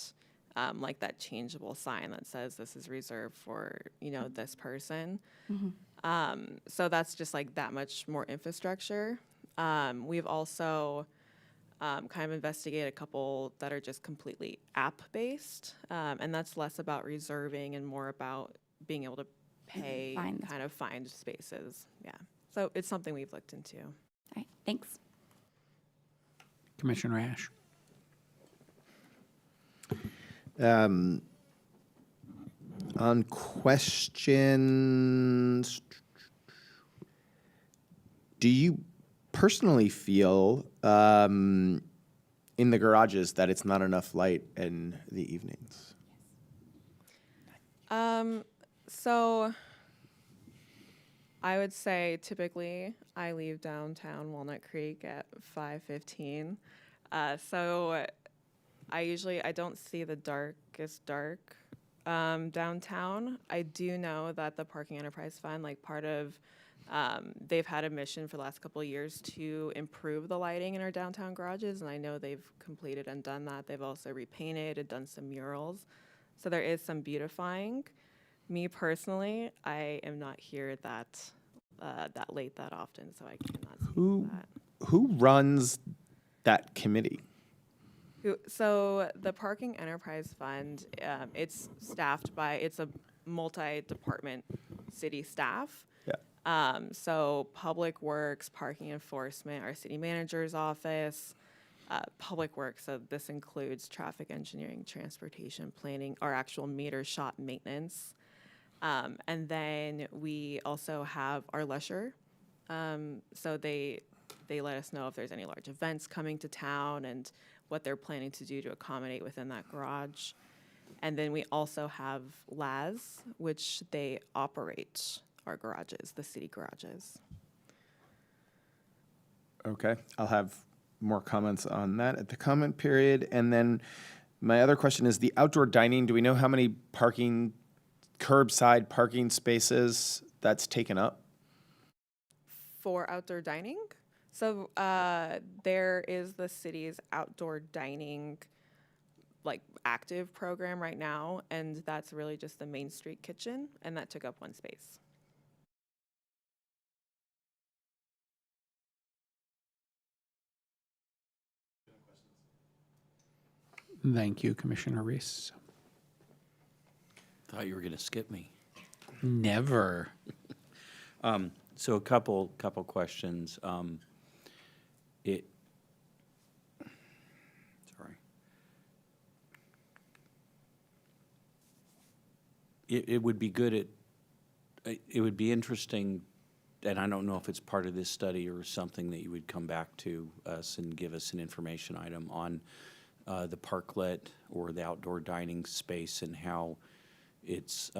like that changeable sign that says this is reserved for, this person. So that's just like that much more infrastructure. We've also kind of investigated a couple that are just completely app-based, and that's less about reserving and more about being able to pay and kind of find spaces. Yeah, so it's something we've looked into. All right, thanks. Commissioner Ash. On questions, do you personally feel in the garages that it's not enough light in the evenings? So I would say typically I leave downtown Walnut Creek at 5:15. So I don't see the darkest dark downtown. I do know that the Parking Enterprise Fund, like part of, they've had a mission for the last couple of years to improve the lighting in our downtown garages, and I know they've completed and done that. They've also repainted and done some murals. So there is some beautifying. Me personally, I am not here that late that often, so I cannot speak to that. Who runs that committee? So the Parking Enterprise Fund, it's staffed by, it's a multi-department city staff. Yeah. So Public Works, Parking Enforcement, our city manager's office, Public Works, so this includes traffic engineering, transportation planning, our actual meter shop maintenance. And then we also have our leisure. So they let us know if there's any large events coming to town and what they're planning to do to accommodate within that garage. And then we also have LAS, which they operate our garages, the city garages. Okay, I'll have more comments on that at the comment period. And then my other question is the outdoor dining. Do we know how many curbside parking spaces that's taken up? For outdoor dining? So there is the city's outdoor dining like active program right now, and that's really just the Main Street kitchen, and that took up one space. Thank you, Commissioner Reese. Thought you were going to skip me. Never. So a couple questions. It would be good it would be interesting, and I don't know if it's part of this study or something that you would come back to us and give us an information item on the parklet or the outdoor dining space and how it's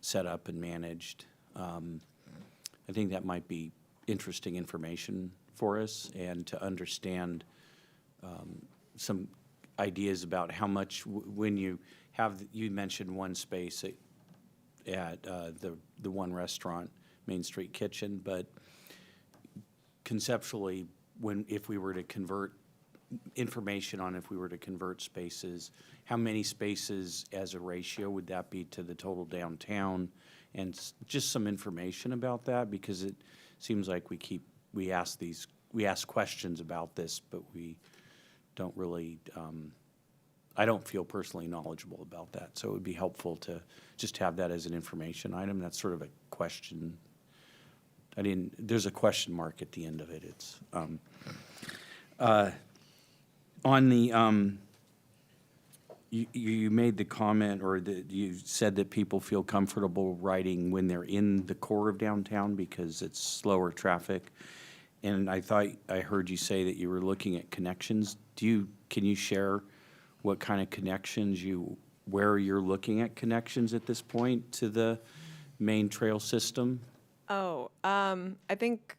set up and managed. I think that might be interesting information for us, and to understand some ideas about how much when you mentioned one space at the one restaurant, Main Street Kitchen, but conceptually, if we were to convert information on if we were to convert spaces, how many spaces as a ratio would that be to the total downtown? And just some information about that, because it seems like we ask questions about this, but we don't really, I don't feel personally knowledgeable about that. So it would be helpful to just have that as an information item. That's sort of a question. There's a question mark at the end of it. It's, on the, you made the comment, or you said that people feel comfortable riding when they're in the core of downtown because it's slower traffic. And I thought I heard you say that you were looking at connections. Can you share what kind of connections where you're looking at connections at this point to the main trail system? Oh, I think,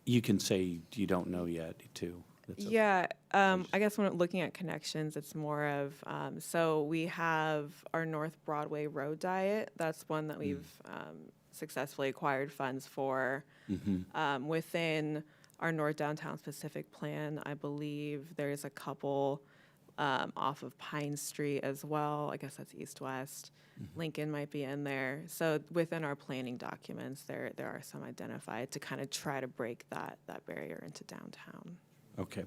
You can say you don't know yet, too. That's okay. yeah, I guess when looking at connections, it's more of, so we have our North Broadway Road Diet. That's one that we've successfully acquired funds for. Within our North Downtown Specific Plan, I believe there's a couple off of Pine Street as well. I guess that's east-west. Lincoln might be in there. So within our planning documents, there are some identified to kind of try to break that barrier into downtown. Okay.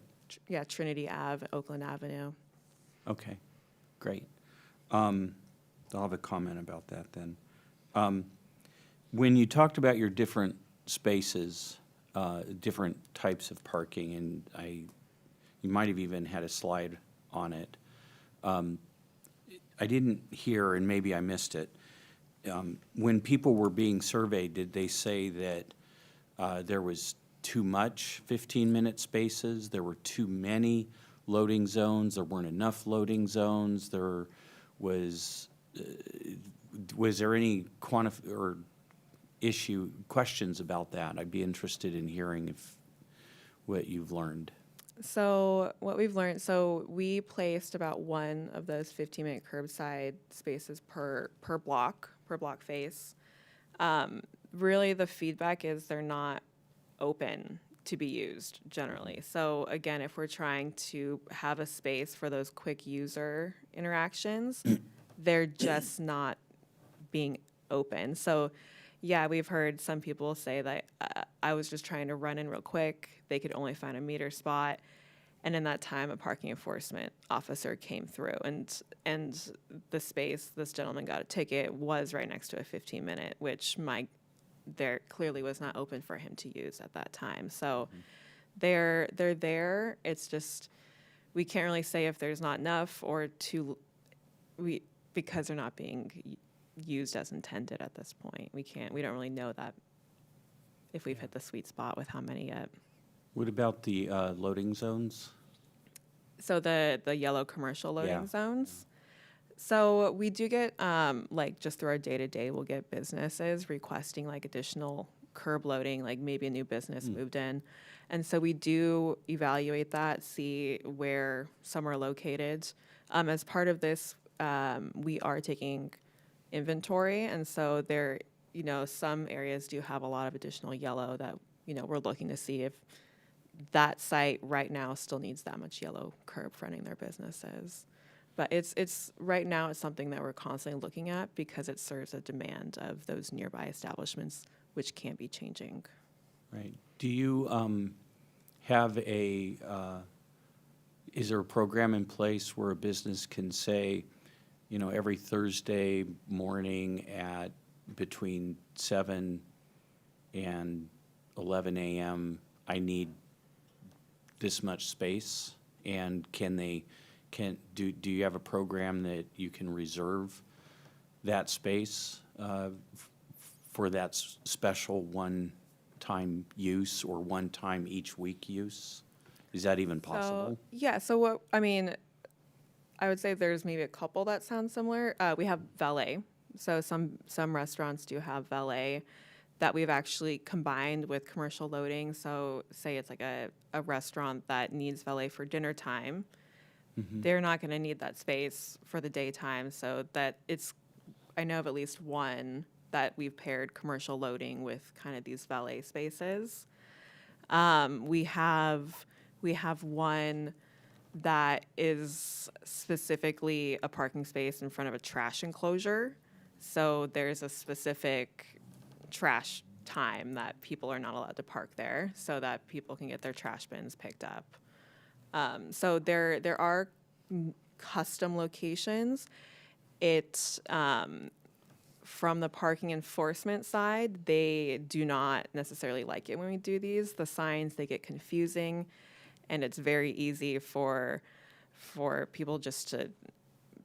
Yeah, Trinity Ave, Oakland Avenue. Okay, great. I'll have a comment about that then. When you talked about your different spaces, different types of parking, and you might have even had a slide on it. I didn't hear, and maybe I missed it. When people were being surveyed, did they say that there was too much 15-minute spaces, there were too many loading zones, there weren't enough loading zones, there was there any questions about that? I'd be interested in hearing what you've learned. So what we've learned, so we placed about one of those 15-minute curbside spaces per block face. Really, the feedback is they're not open to be used generally. So again, if we're trying to have a space for those quick user interactions, they're just not being open. So yeah, we've heard some people say that I was just trying to run in real quick. They could only find a meter spot. And in that time, a parking enforcement officer came through, and the space this gentleman got a ticket was right next to a 15-minute, which there clearly was not open for him to use at that time. So they're there. It's just we can't really say if there's not enough or because they're not being used as intended at this point. We don't really know that if we've hit the sweet spot with how many yet. What about the loading zones? So the yellow commercial loading Yeah. zones. So we do get, like just through our day-to-day, we'll get businesses requesting like additional curb loading, like maybe a new business moved in. And so we do evaluate that, see where some are located. As part of this, we are taking inventory. And so there, some areas do have a lot of additional yellow that, we're looking to see if that site right now still needs that much yellow curb fronting their businesses. But it's right now it's something that we're constantly looking at because it serves a demand of those nearby establishments, which can be changing. Right. Do you have is there a program in place where a business can say, every Thursday morning at between 7 and 11 a.m., I need this much space? And do you have a program that you can reserve that space for that special one-time use or one-time each week use? Is that even possible? So I would say there's maybe a couple that sound similar. We have valet. So some restaurants do have valet that we've actually combined with commercial loading. So say it's like a restaurant that needs valet for dinner time. They're not going to need that space for the daytime. So I know of at least one that we've paired commercial loading with kind of these valet spaces. We have We have one that is specifically a parking space in front of a trash enclosure. So there's a specific trash time that people are not allowed to park there so that people can get their trash bins picked up. So there are custom locations. It's from the parking enforcement side, they do not necessarily like it when we do these. The signs, they get confusing, and it's very easy for people just to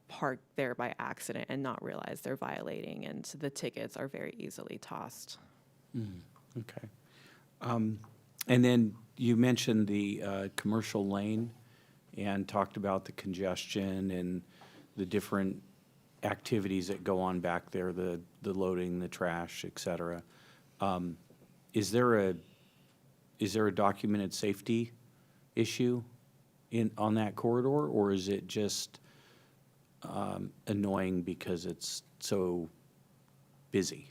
park there by accident and not realize they're violating, and the tickets are very easily tossed. Okay. And then you mentioned the commercial lane and talked about the congestion and the different activities that go on back there, the loading, the trash, et cetera. Is there a documented safety issue on that corridor, or is it just annoying because it's so busy?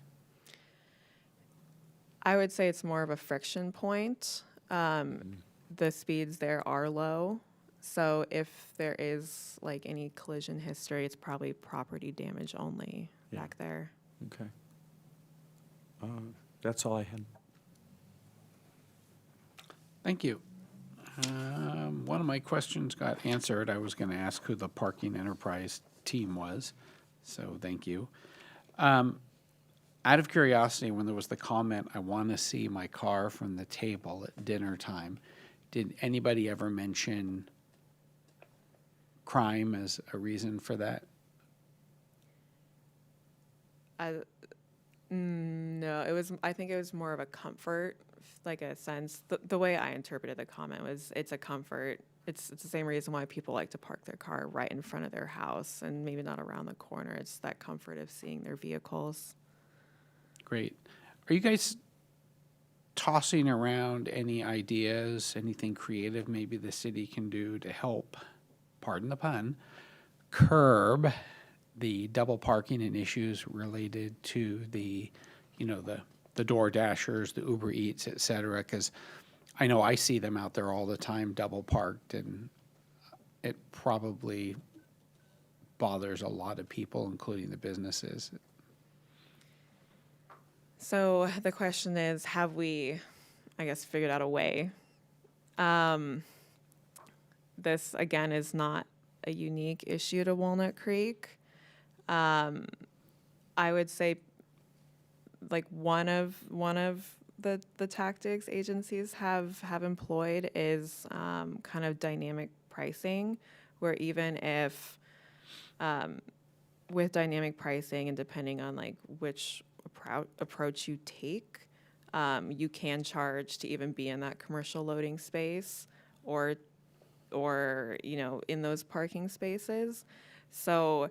I would say it's more of a friction point. The speeds there are low. So if there is like any collision history, it's probably property damage only back there. Okay. That's all I had. Thank you. One of my questions got answered. I was going to ask who the parking enterprise team was, so thank you. Out of curiosity, when there was the comment, I want to see my car from the table at dinner time, did anybody ever mention crime as a reason for that? No, I think it was more of a comfort, like a sense. The way I interpreted the comment was it's a comfort. It's the same reason why people like to park their car right in front of their house and maybe not around the corner. It's that comfort of seeing their vehicles. Great. Are you guys tossing around any ideas, anything creative maybe the city can do to help, pardon the pun, curb the double parking and issues related to the Door Dashers, the Uber Eats, et cetera? Because I know I see them out there all the time, double parked, and it probably bothers a lot of people, including the businesses. So the question is, have we, I guess, figured out a way? This, again, is not a unique issue to Walnut Creek. I would say, like, one of the tactics agencies have employed is kind of dynamic pricing, where even if with dynamic pricing and depending on like which approach you take, you can charge to even be in that commercial loading space or in those parking spaces. So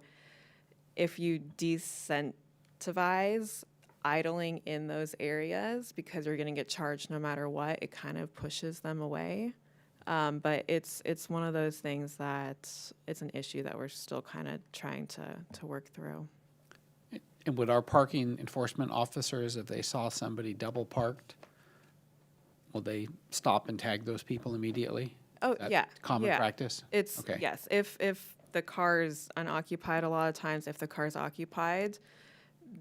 if you decentivize idling in those areas because you're going to get charged no matter what, it kind of pushes them away. But it's one of those things that it's an issue that we're still kind of trying to work through. And would our parking enforcement officers, if they saw somebody double parked, will they stop and tag those people immediately? Oh, Is that yeah. common yeah. practice? It's, Okay. yes, if the car is unoccupied, a lot of times if the car's occupied,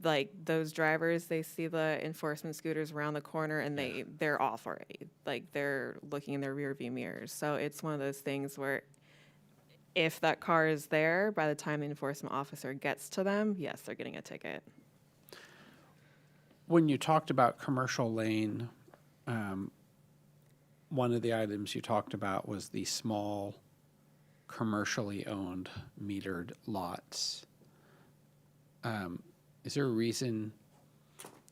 like those drivers, they see the enforcement scooters around the corner and they're off already. Like they're looking in their rear view mirrors. So it's one of those things where if that car is there, by the time the enforcement officer gets to them, yes, they're getting a ticket. When you talked about commercial lane, one of the items you talked about was the small commercially owned metered lots. Is there a reason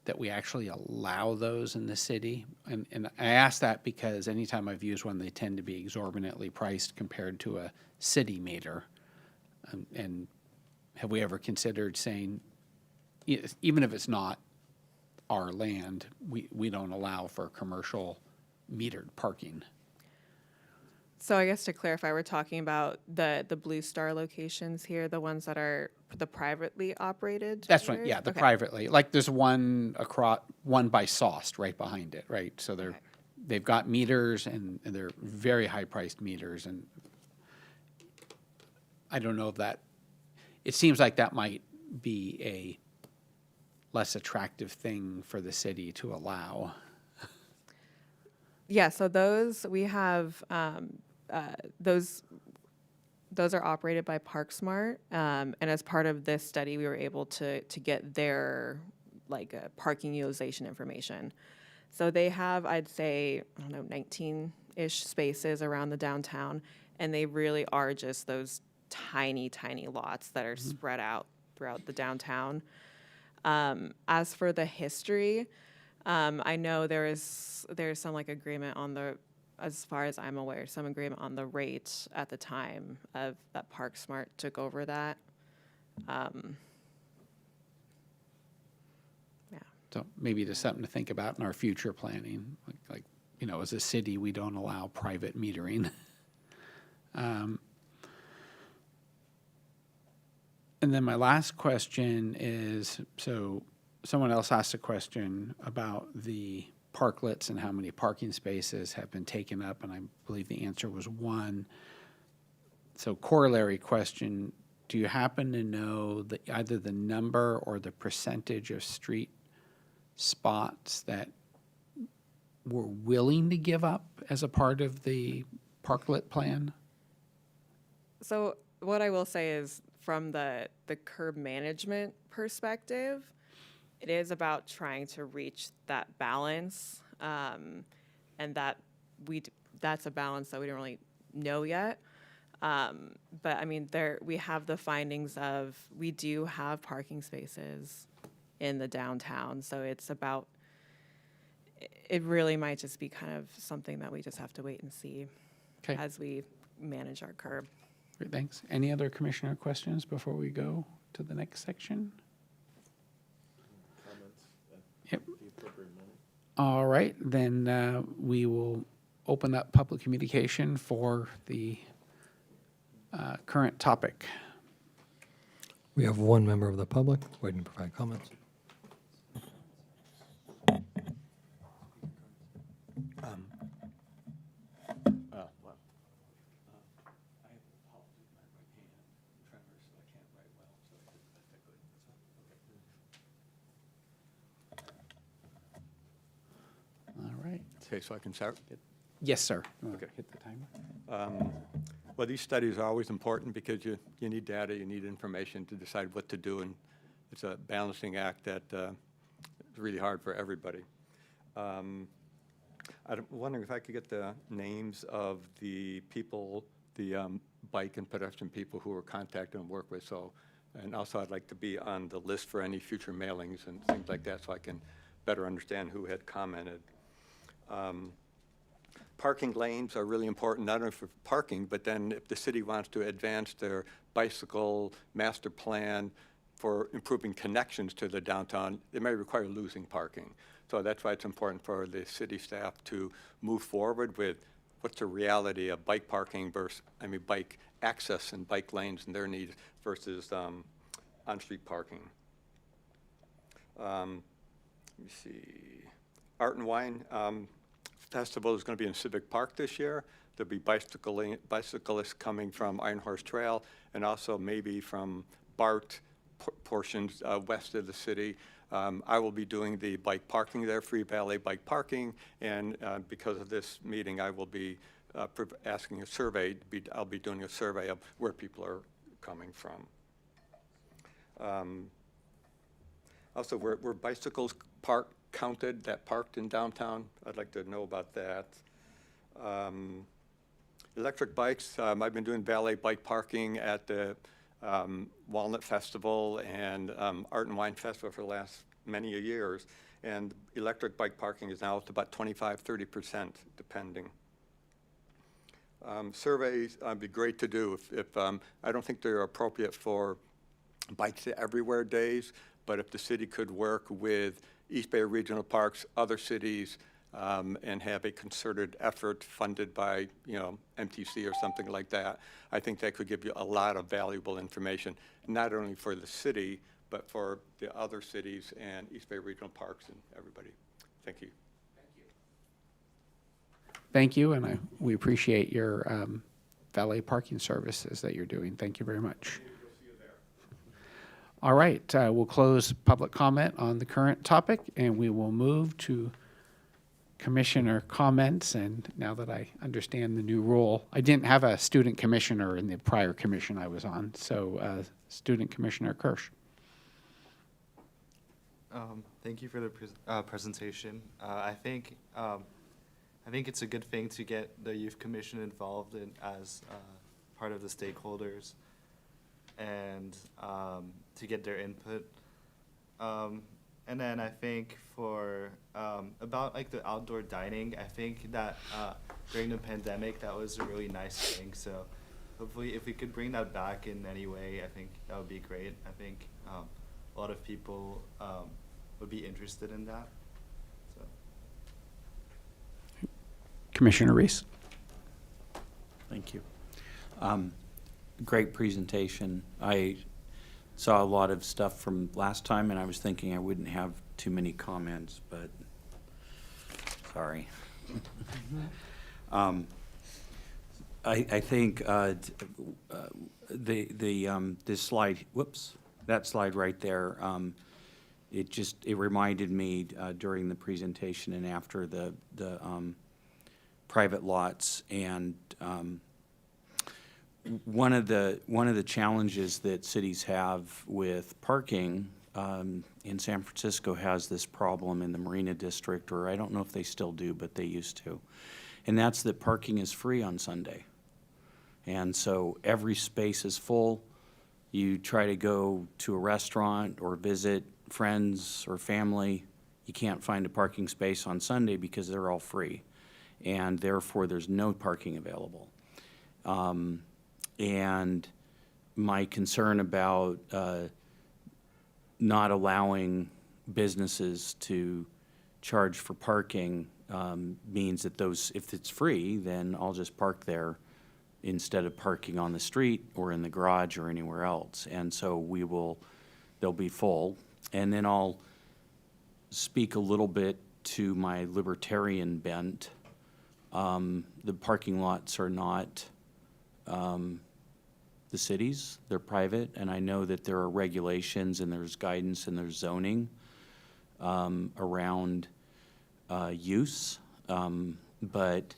that we actually allow those in the city? And I ask that because anytime I've used one, they tend to be exorbitantly priced compared to a city meter. And have we ever considered saying, even if it's not our land, we don't allow for commercial metered parking? So I guess to clarify, we're talking about the Blue Star locations here, the ones that are the privately operated? That's right, meters? yeah, the Okay. privately. Like there's one by Sost right behind it, right? So they're they've got meters and they're very high-priced meters, and I don't know if that, it seems like that might be a less attractive thing for the city to allow. Yeah, so those we have those are operated by ParkSmart, and as part of this study, we were able to get their parking utilization information. So they have, I'd say, I don't know, 19-ish spaces around the downtown, and they really are just those tiny, tiny lots that are spread out throughout the downtown. As for the history, I know there's some agreement on the, as far as I'm aware, some agreement on the rate at the time of that ParkSmart took over that. So maybe just something to think about in our future planning. Like as a city, we don't allow private metering. And then my last question is, so someone else asked a question about the parklets and how many parking spaces have been taken up, and I believe the answer was 1. So corollary question, do you happen to know either the number or the percentage of street spots that were willing to give up as a part of the parklet plan? So what I will say is, from the curb management perspective, it is about trying to reach that balance, and that's a balance that we don't really know yet. But I mean, we have the findings of, we do have parking spaces in the downtown, so it's about, it really might just be kind of something that we just have to wait and see as we manage our curb. Great, thanks. Any other commissioner questions before we go to the next section? Yep. All right, then we will open up public communication for the current topic. We have one member of the public waiting to provide comments. All right. Okay, so I can start? Yes, sir. Okay. Hit the timer. Well, these studies are always important because you need data, you need information to decide what to do, and it's a balancing act that is really hard for everybody. I'm wondering if I could get the names of the people, the bike and pedestrian people who were contacted and worked with. So, and also I'd like to be on the list for any future mailings and things like that, so I can better understand who had commented. Parking lanes are really important, not only for parking, but then if the city wants to advance their bicycle master plan for improving connections to the downtown, it may require losing parking. So that's why it's important for the city staff to move forward with what's the reality of bike parking versus, bike access and bike lanes and their needs versus on-street parking. Let me see. Art and Wine Festival is going to be in Civic Park this year. There'll be bicyclists coming from Iron Horse Trail and also maybe from BART portions west of the city. I will be doing the bike parking there, free valet bike parking, and because of this meeting, I will be asking a survey. I'll be doing a survey of where people are coming from. Also, were bicycles counted that parked in downtown? I'd like to know about that. Electric bikes, I've been doing valet bike parking at the Walnut Festival and Art and Wine Festival for the last many years. And electric bike parking is now at about 25–30%, depending. Surveys would be great to do. If I don't think they're appropriate for Bikes Everywhere days, but if the city could work with East Bay Regional Parks, other cities, and have a concerted effort funded by, MTC or something like that, I think that could give you a lot of valuable information, not only for the city, but for the other cities and East Bay Regional Parks and everybody. Thank you. thank you, and we appreciate your valet parking services that you're doing. Thank you very much. All right, we'll close public comment on the current topic, and we will move to commissioner comments. And now that I understand the new rule, I didn't have a student commissioner in the prior commission I was on. So, Student Commissioner Kirsch. Thank you for the presentation. I think it's a good thing to get the youth commission involved in as part of the stakeholders, and to get their input. And then I think for about like the outdoor dining, I think that during the pandemic that was a really nice thing. So hopefully, if we could bring that back in any way, I think that would be great. I think a lot of people would be interested in that. So. Commissioner Reese. Thank you. Great presentation. I saw a lot of stuff from last time, and I was thinking I wouldn't have too many comments, but sorry. I think this slide, whoops, that slide right there, it reminded me during the presentation and after the private lots, and one of the challenges that cities have with parking, in San Francisco has this problem in the Marina District, or I don't know if they still do, but they used to. And that's that parking is free on Sunday. And so every space is full. You try to go to a restaurant or visit friends or family, you can't find a parking space on Sunday because they're all free. And therefore, there's no parking available. And my concern about not allowing businesses to charge for parking means that if it's free, then I'll just park there instead of parking on the street or in the garage or anywhere else. And so they'll be full. And then I'll speak a little bit to my libertarian bent. The parking lots are not the cities, they're private, and I know that there are regulations and there's guidance and there's zoning around use, but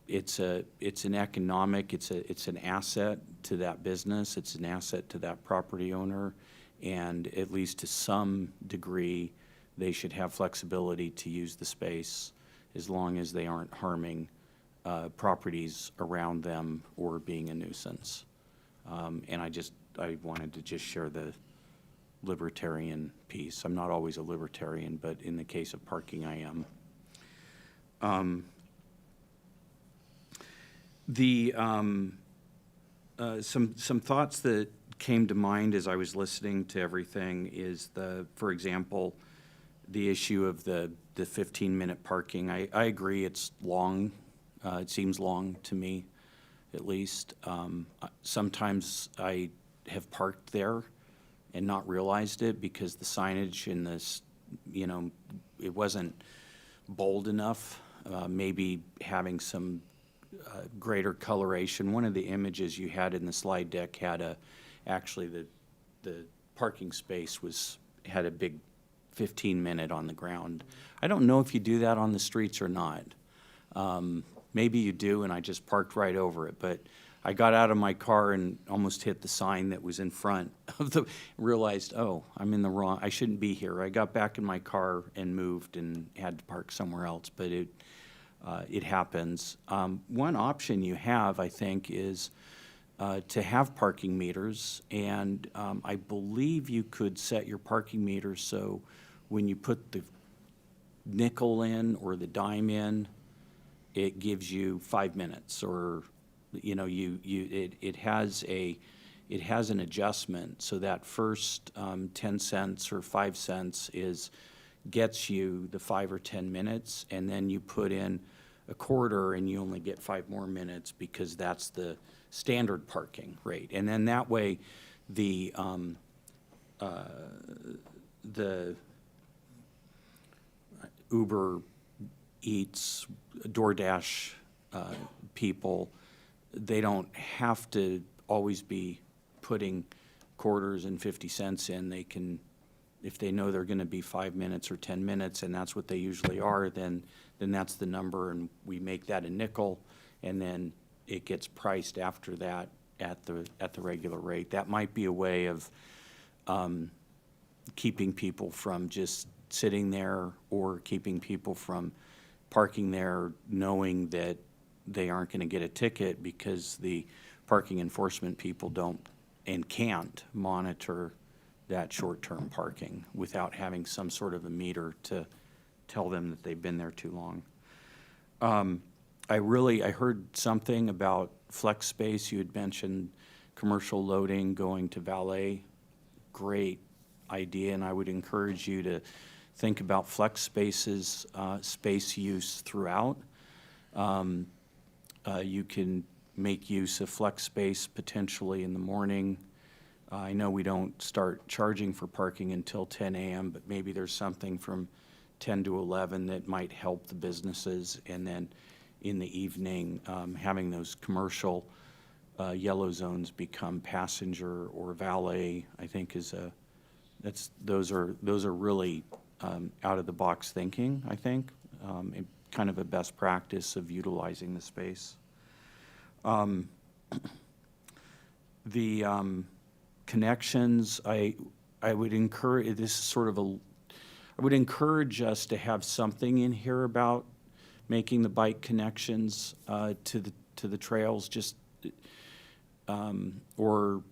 it's an economic, it's an asset to that business, it's an asset to that property owner, and at least to some degree, they should have flexibility to use the space as long as they aren't harming properties around them or being a nuisance. And I wanted to just share the libertarian piece. I'm not always a libertarian, but in the case of parking, I am. Some thoughts that came to mind as I was listening to everything is for example, the issue of the 15-minute parking. I agree it's long. It seems long to me, at least. Sometimes I have parked there and not realized it because the signage in this, it wasn't bold enough. Maybe having some greater coloration. One of the images you had in the slide deck had actually the parking space had a big 15-minute on the ground. I don't know if you do that on the streets or not. Maybe you do, and I just parked right over it. But I got out of my car and almost hit the sign that was in front of realized, oh, I'm in the wrong, I shouldn't be here. I got back in my car and moved and had to park somewhere else, but it happens. One option you have, I think, is to have parking meters, and I believe you could set your parking meters so when you put the nickel in or the dime in, it gives you 5 minutes, or it has an adjustment, so that first 10 cents or 5 cents gets you the 5 or 10 minutes, and then you put in a quarter and you only get 5 more minutes because that's the standard parking rate. And then that way the Uber Eats, DoorDash people, they don't have to always be putting quarters and 50 cents in. They can, if they know they're going to be 5 minutes or 10 minutes, and that's what they usually are, then that's the number, and we make that a nickel, and then it gets priced after that at the regular rate. That might be a way of keeping people from just sitting there, or keeping people from parking there knowing that they aren't going to get a ticket because the parking enforcement people don't and can't monitor that short-term parking without having some sort of a meter to tell them that they've been there too long. I heard something about flex space. You had mentioned commercial loading going to valet. Great idea, and I would encourage you to think about flex spaces, space use throughout. You can make use of flex space potentially in the morning. I know we don't start charging for parking until 10 a.m., but maybe there's something from 10 to 11 that might help the businesses. And then in the evening, having those commercial yellow zones become passenger or valet, I think those are really out of the box thinking, I think, and kind of a best practice of utilizing the space. The connections, I would encourage, this is sort of I would encourage us to have something in here about making the bike connections to the trails, just, or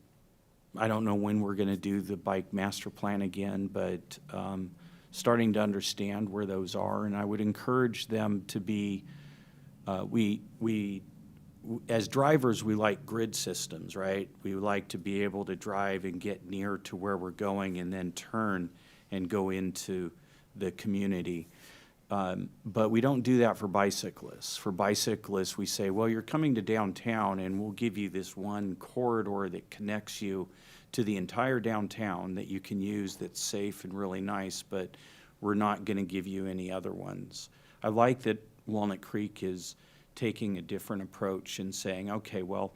I don't know when we're going to do the bike master plan again, but starting to understand where those are. And I would encourage them to be, as drivers, we like grid systems, right? We like to be able to drive and get near to where we're going and then turn and go into the community. But we don't do that for bicyclists. For bicyclists, we say, well, you're coming to downtown and we'll give you this one corridor that connects you to the entire downtown that you can use, that's safe and really nice, but we're not going to give you any other ones. I like that Walnut Creek is taking a different approach and saying, okay, well,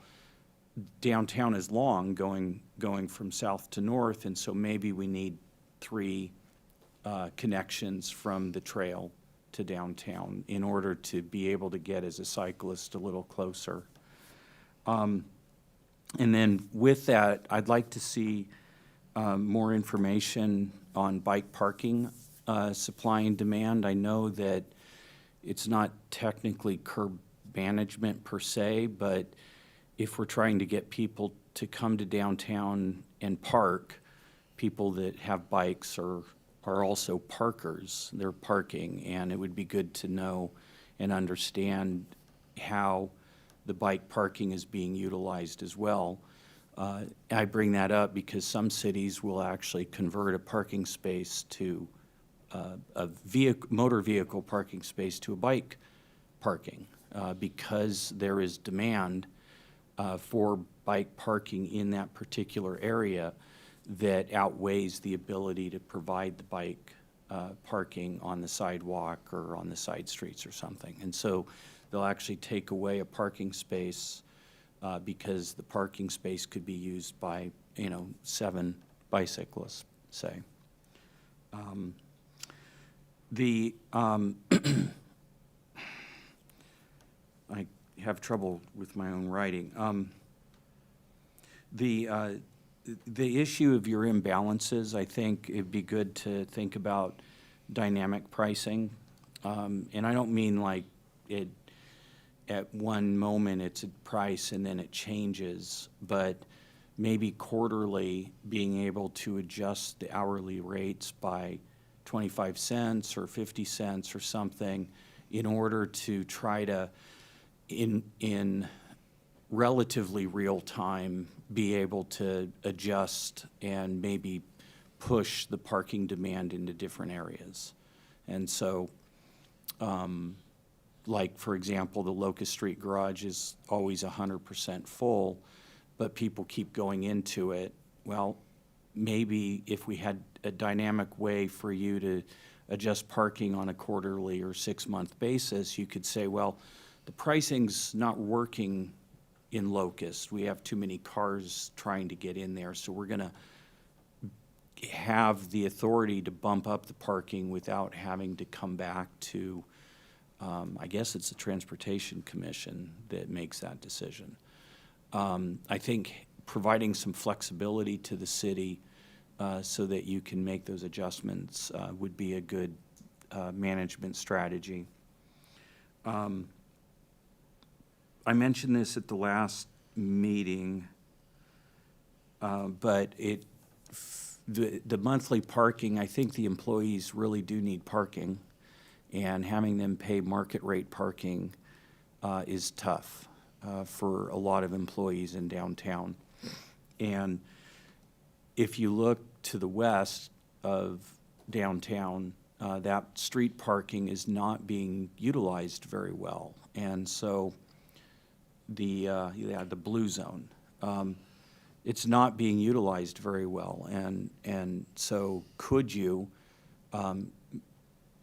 downtown is long going from south to north, and so maybe we need 3 connections from the trail to downtown in order to be able to get, as a cyclist, a little closer. And then with that, I'd like to see more information on bike parking supply and demand. I know that it's not technically curb management per se, but if we're trying to get people to come to downtown and park, people that have bikes are also parkers. They're parking, and it would be good to know and understand how the bike parking is being utilized as well. I bring that up because some cities will actually convert a parking space to motor vehicle parking space to a bike parking because there is demand for bike parking in that particular area that outweighs the ability to provide the bike parking on the sidewalk or on the side streets or something. And so they'll actually take away a parking space because the parking space could be used by, 7 bicyclists, say. I have trouble with my own writing. The issue of your imbalances, I think it'd be good to think about dynamic pricing. And I don't mean like at one moment it's a price and then it changes, but maybe quarterly being able to adjust the hourly rates by 25 cents or 50 cents or something in order to try to, in relatively real time, be able to adjust and maybe push the parking demand into different areas. And so, like, for example, the Locust Street Garage is always 100% full, but people keep going into it. Well, maybe if we had a dynamic way for you to adjust parking on a quarterly or 6-month basis, you could say, well, the pricing's not working in Locust. We have too many cars trying to get in there, so we're going to have the authority to bump up the parking without having to come back to, I guess it's the Transportation Commission that makes that decision. I think providing some flexibility to the city so that you can make those adjustments would be a good management strategy. I mentioned this at the last meeting, but the monthly parking, I think the employees really do need parking, and having them pay market rate parking is tough for a lot of employees in downtown. And if you look to the west of downtown, that street parking is not being utilized very well. And so the blue zone, it's not being utilized very well. And so could you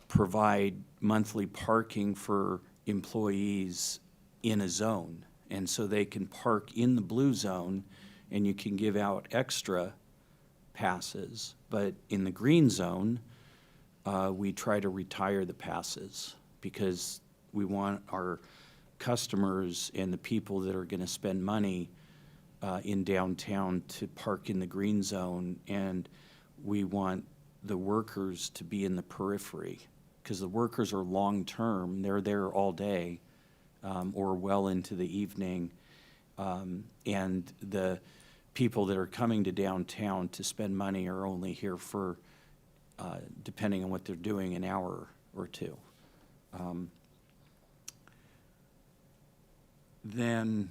provide monthly parking for employees in a zone? And so they can park in the blue zone and you can give out extra passes. But in the green zone, we try to retire the passes because we want our customers and the people that are going to spend money in downtown to park in the green zone, and we want the workers to be in the periphery because the workers are long-term. They're there all day or well into the evening, and the people that are coming to downtown to spend money are only here for, depending on what they're doing, an hour or two. Then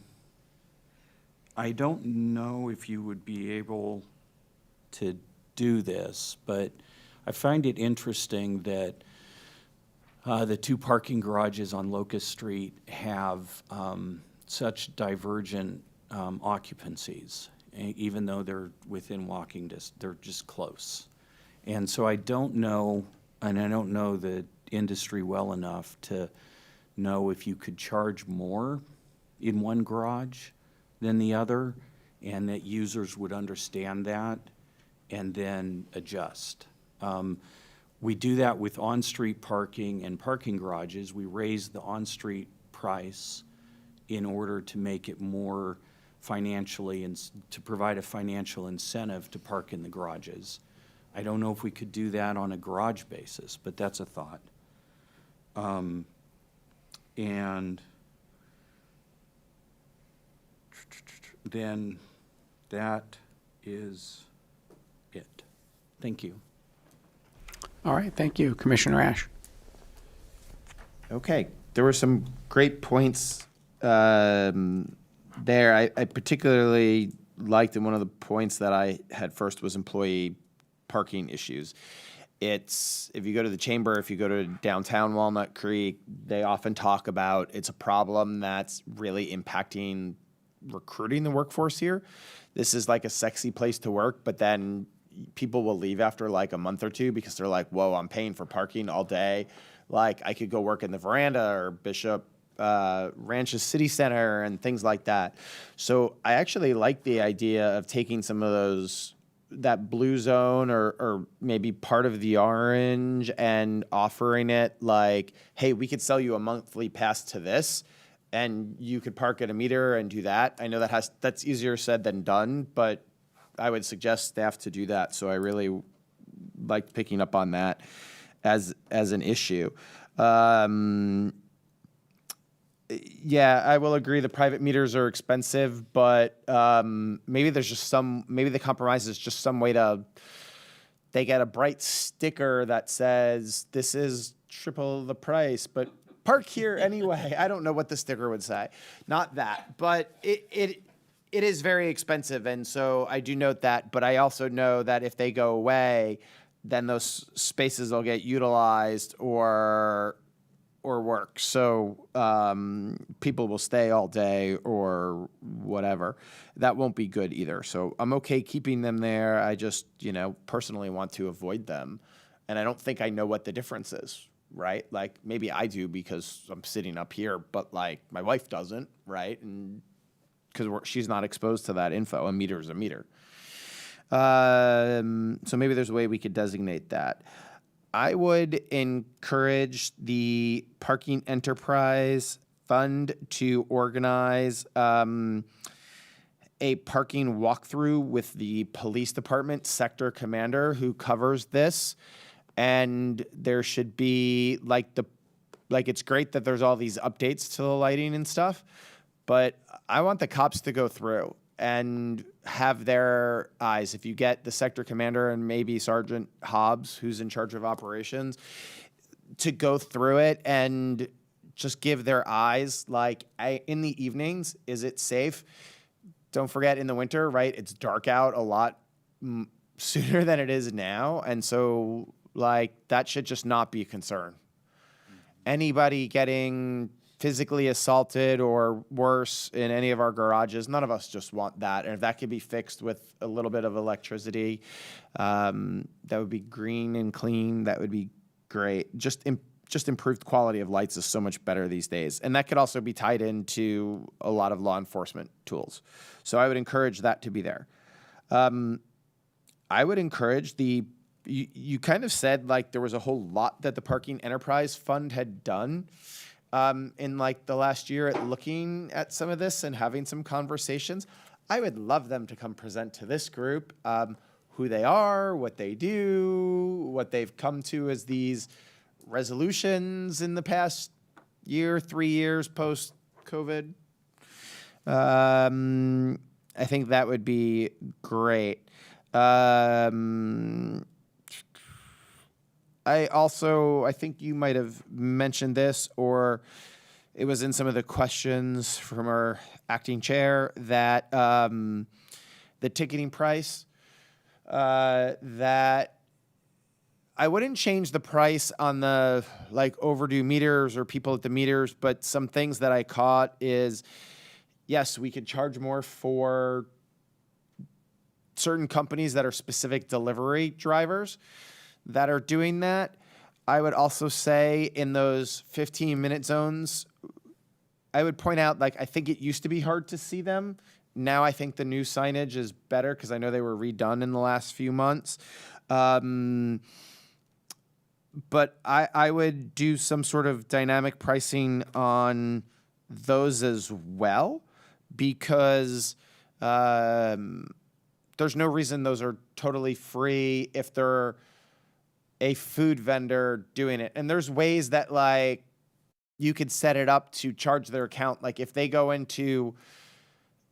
I don't know if you would be able to do this, but I find it interesting that the 2 parking garages on Locust Street have such divergent occupancies, even though they're within walking distance, they're just close. And so I don't know, and I don't know the industry well enough to know if you could charge more in one garage than the other, and that users would understand that and then adjust. We do that with on-street parking and parking garages. We raise the on-street price in order to make it more financially and to provide a financial incentive to park in the garages. I don't know if we could do that on a garage basis, but that's a thought. And then that is it. Thank you. All right, thank you, Commissioner Ash. Okay, there were some great points there. I particularly liked, and one of the points that I had first was employee parking issues. It's, if you go to the chamber, if you go to downtown Walnut Creek, they often talk about it's a problem that's really impacting recruiting the workforce here. This is like a sexy place to work, but then people will leave after like a month or two because they're like, whoa, I'm paying for parking all day. Like I could go work in the Veranda or Bishop Ranches City Center and things like that. So I actually like the idea of taking some of those, that blue zone or maybe part of the orange, and offering it like, hey, we could sell you a monthly pass to this and you could park at a meter and do that. I know that's easier said than done, but I would suggest staff to do that. So I really liked picking up on that as an issue. Yeah, I will agree the private meters are expensive, but maybe there's just maybe the compromise is just some way they get a bright sticker that says this is triple the price, but park here anyway. I don't know what the sticker would say. Not that, but it is very expensive, and so I do note that, but I also know that if they go away, then those spaces will get utilized or work. So people will stay all day or whatever. That won't be good either. So I'm okay keeping them there. I just, personally want to avoid them and I don't think I know what the difference is, right? Like, maybe I do because I'm sitting up here, but like my wife doesn't, right? And because she's not exposed to that info. A meter is a meter. So maybe there's a way we could designate that. I would encourage the parking enterprise fund to organize a parking walkthrough with the police department sector commander who covers this. And there should be it's great that there's all these updates to the lighting and stuff, but I want the cops to go through and have their eyes. If you get the sector commander and maybe Sergeant Hobbs, who's in charge of operations, to go through it and just give their eyes, in the evenings, is it safe? Don't forget, in the winter, right, it's dark out a lot sooner than it is now. And so, that should just not be a concern. Anybody getting physically assaulted or worse in any of our garages, none of us just want that. And if that could be fixed with a little bit of electricity, that would be green and clean. That would be great. Just improved quality of lights is so much better these days. And that could also be tied into a lot of law enforcement tools. So I would encourage that to be there. I would encourage you kind of said there was a whole lot that the Parking Enterprise Fund had done in the last year at looking at some of this and having some conversations. I would love them to come present to this group who they are, what they do, what they've come to as these resolutions in the past year, 3 years post-COVID. I think that would be great. I think you might have mentioned this, or it was in some of the questions from our acting chair, that the ticketing price, that I wouldn't change the price on the overdue meters or people at the meters, but some things that I caught is, yes, we could charge more for certain companies that are specific delivery drivers that are doing that. I would also say in those 15-minute zones, I would point out, I think it used to be hard to see them. Now I think the new signage is better because I know they were redone in the last few months. But I would do some sort of dynamic pricing on those as well, because there's no reason those are totally free if they're a food vendor doing it. And there's ways that you could set it up to charge their account. If they go into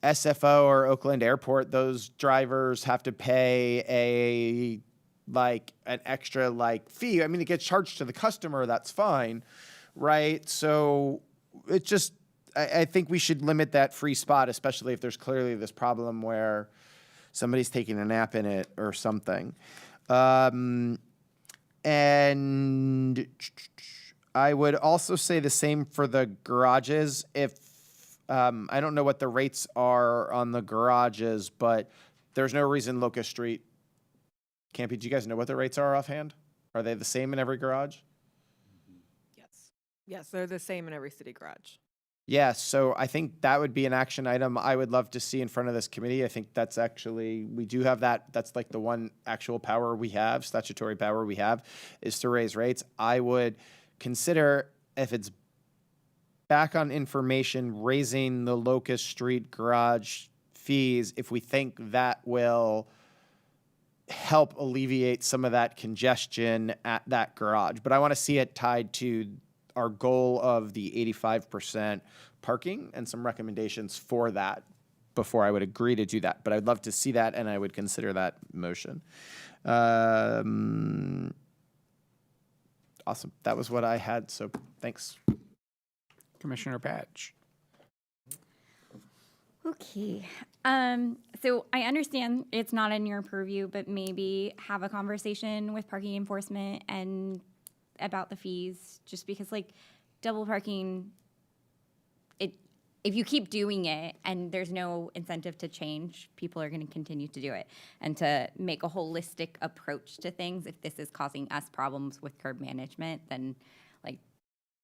SFO or Oakland Airport, those drivers have to pay an extra fee. I mean, it gets charged to the customer, that's fine, right? So it just, I think we should limit that free spot, especially if there's clearly this problem where somebody's taking a nap in it or something. And I would also say the same for the garages. If I don't know what the rates are on the garages, but there's no reason Locust Street can't be. Do you guys know what the rates are offhand? Are they the same in every garage? Yes, they're the same in every city garage. Yeah, so I think that would be an action item I would love to see in front of this committee. I think that's actually, we do have that. That's the one actual power we have, statutory power we have, is to raise rates. I would consider, if it's back on information, raising the Locust Street garage fees if we think that will help alleviate some of that congestion at that garage. But I want to see it tied to our goal of the 85% parking and some recommendations for that before I would agree to do that. But I'd love to see that, and I would consider that motion. Awesome. That was what I had, so thanks. Commissioner Patch. Okay. So I understand it's not in your purview, but maybe have a conversation with parking enforcement and about the fees, just because double parking, if you keep doing it and there's no incentive to change, people are going to continue to do it. And to make a holistic approach to things, if this is causing us problems with curb management, then like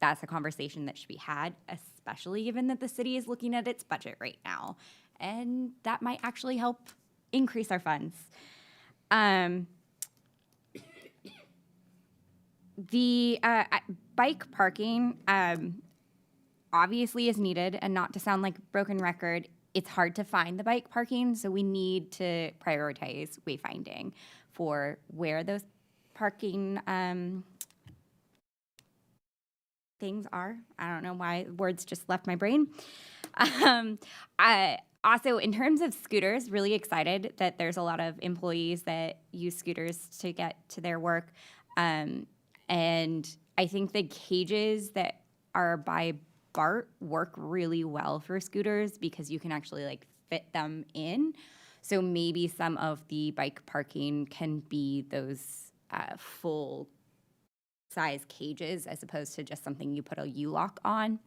that's a conversation that should be had, especially given that the city is looking at its budget right now. And that might actually help increase our funds. The bike parking obviously is needed, and not to sound like a broken record, it's hard to find the bike parking, so we need to prioritize wayfinding for where those parking things are. I don't know why words just left my brain. Also, in terms of scooters, really excited that there's a lot of employees that use scooters to get to their work. And I think the cages that are by BART work really well for scooters because you can actually like fit them in. So maybe some of the bike parking can be those full size cages as opposed to just something you put a U-lock on.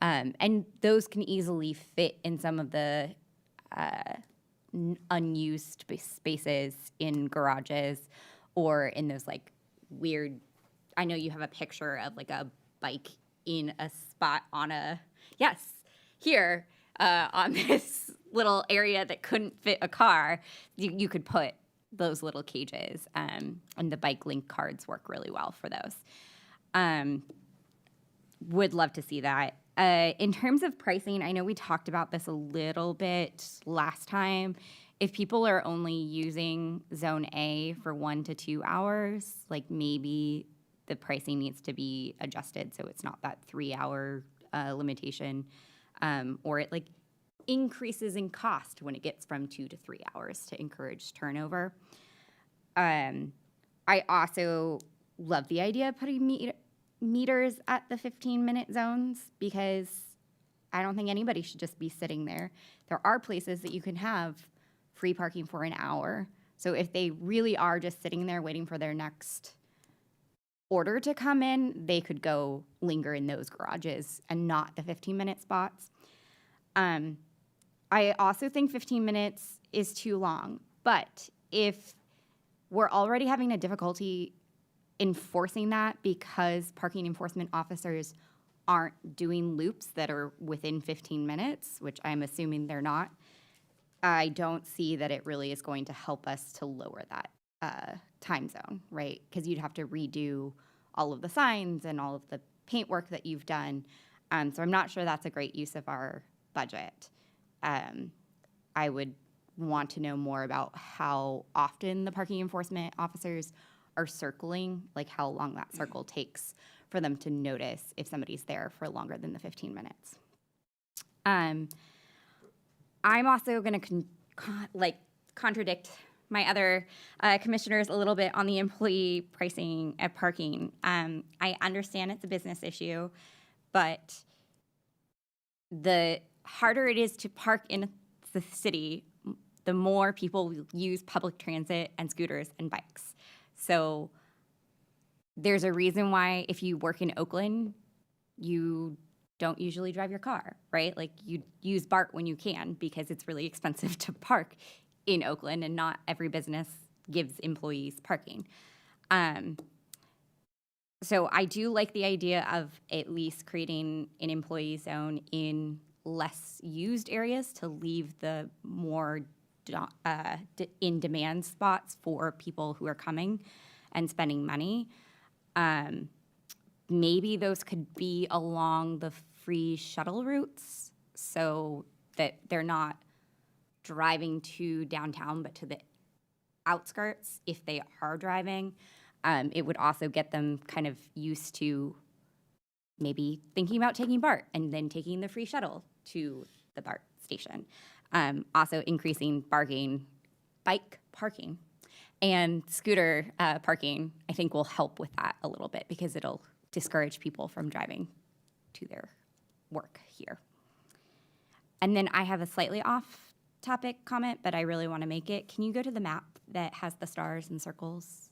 And those can easily fit in some of the unused spaces in garages or in those like weird, I know you have a picture of like a bike in a spot on here on this little area that couldn't fit a car. You could put those little cages, and the bike link cards work really well for those. Would love to see that. In terms of pricing, I know we talked about this a little bit last time. If people are only using Zone A for 1 to 2 hours, like maybe the pricing needs to be adjusted so it's not that 3-hour limitation, or it like increases in cost when it gets from 2 to 3 hours to encourage turnover. I also love the idea of putting meters at the 15-minute zones because I don't think anybody should just be sitting there. There are places that you can have free parking for an hour. So if they really are just sitting there waiting for their next order to come in, they could go linger in those garages and not the 15-minute spots. I also think 15 minutes is too long, but if we're already having a difficulty enforcing that because parking enforcement officers aren't doing loops that are within 15 minutes, which I'm assuming they're not, I don't see that it really is going to help us to lower that time zone, right? Because you'd have to redo all of the signs and all of the paintwork that you've done. So I'm not sure that's a great use of our budget. I would want to know more about how often the parking enforcement officers are circling, like how long that circle takes for them to notice if somebody's there for longer than the 15 minutes. I'm also going to contradict my other commissioners a little bit on the employee pricing at parking. I understand it's a business issue, but the harder it is to park in the city, the more people use public transit and scooters and bikes. So there's a reason why if you work in Oakland, you don't usually drive your car, right? Like you use BART when you can because it's really expensive to park in Oakland and not every business gives employees parking. So I do like the idea of at least creating an employee zone in less used areas to leave the more in-demand spots for people who are coming and spending money. Maybe those could be along the free shuttle routes so that they're not driving to downtown but to the outskirts if they are driving. It would also get them kind of used to maybe thinking about taking BART and then taking the free shuttle to the BART station. Also increasing bike parking and scooter parking, I think will help with that a little bit because it'll discourage people from driving to their work here. And then I have a slightly off-topic comment, but I really want to make it. Can you go to the map that has the stars and circles?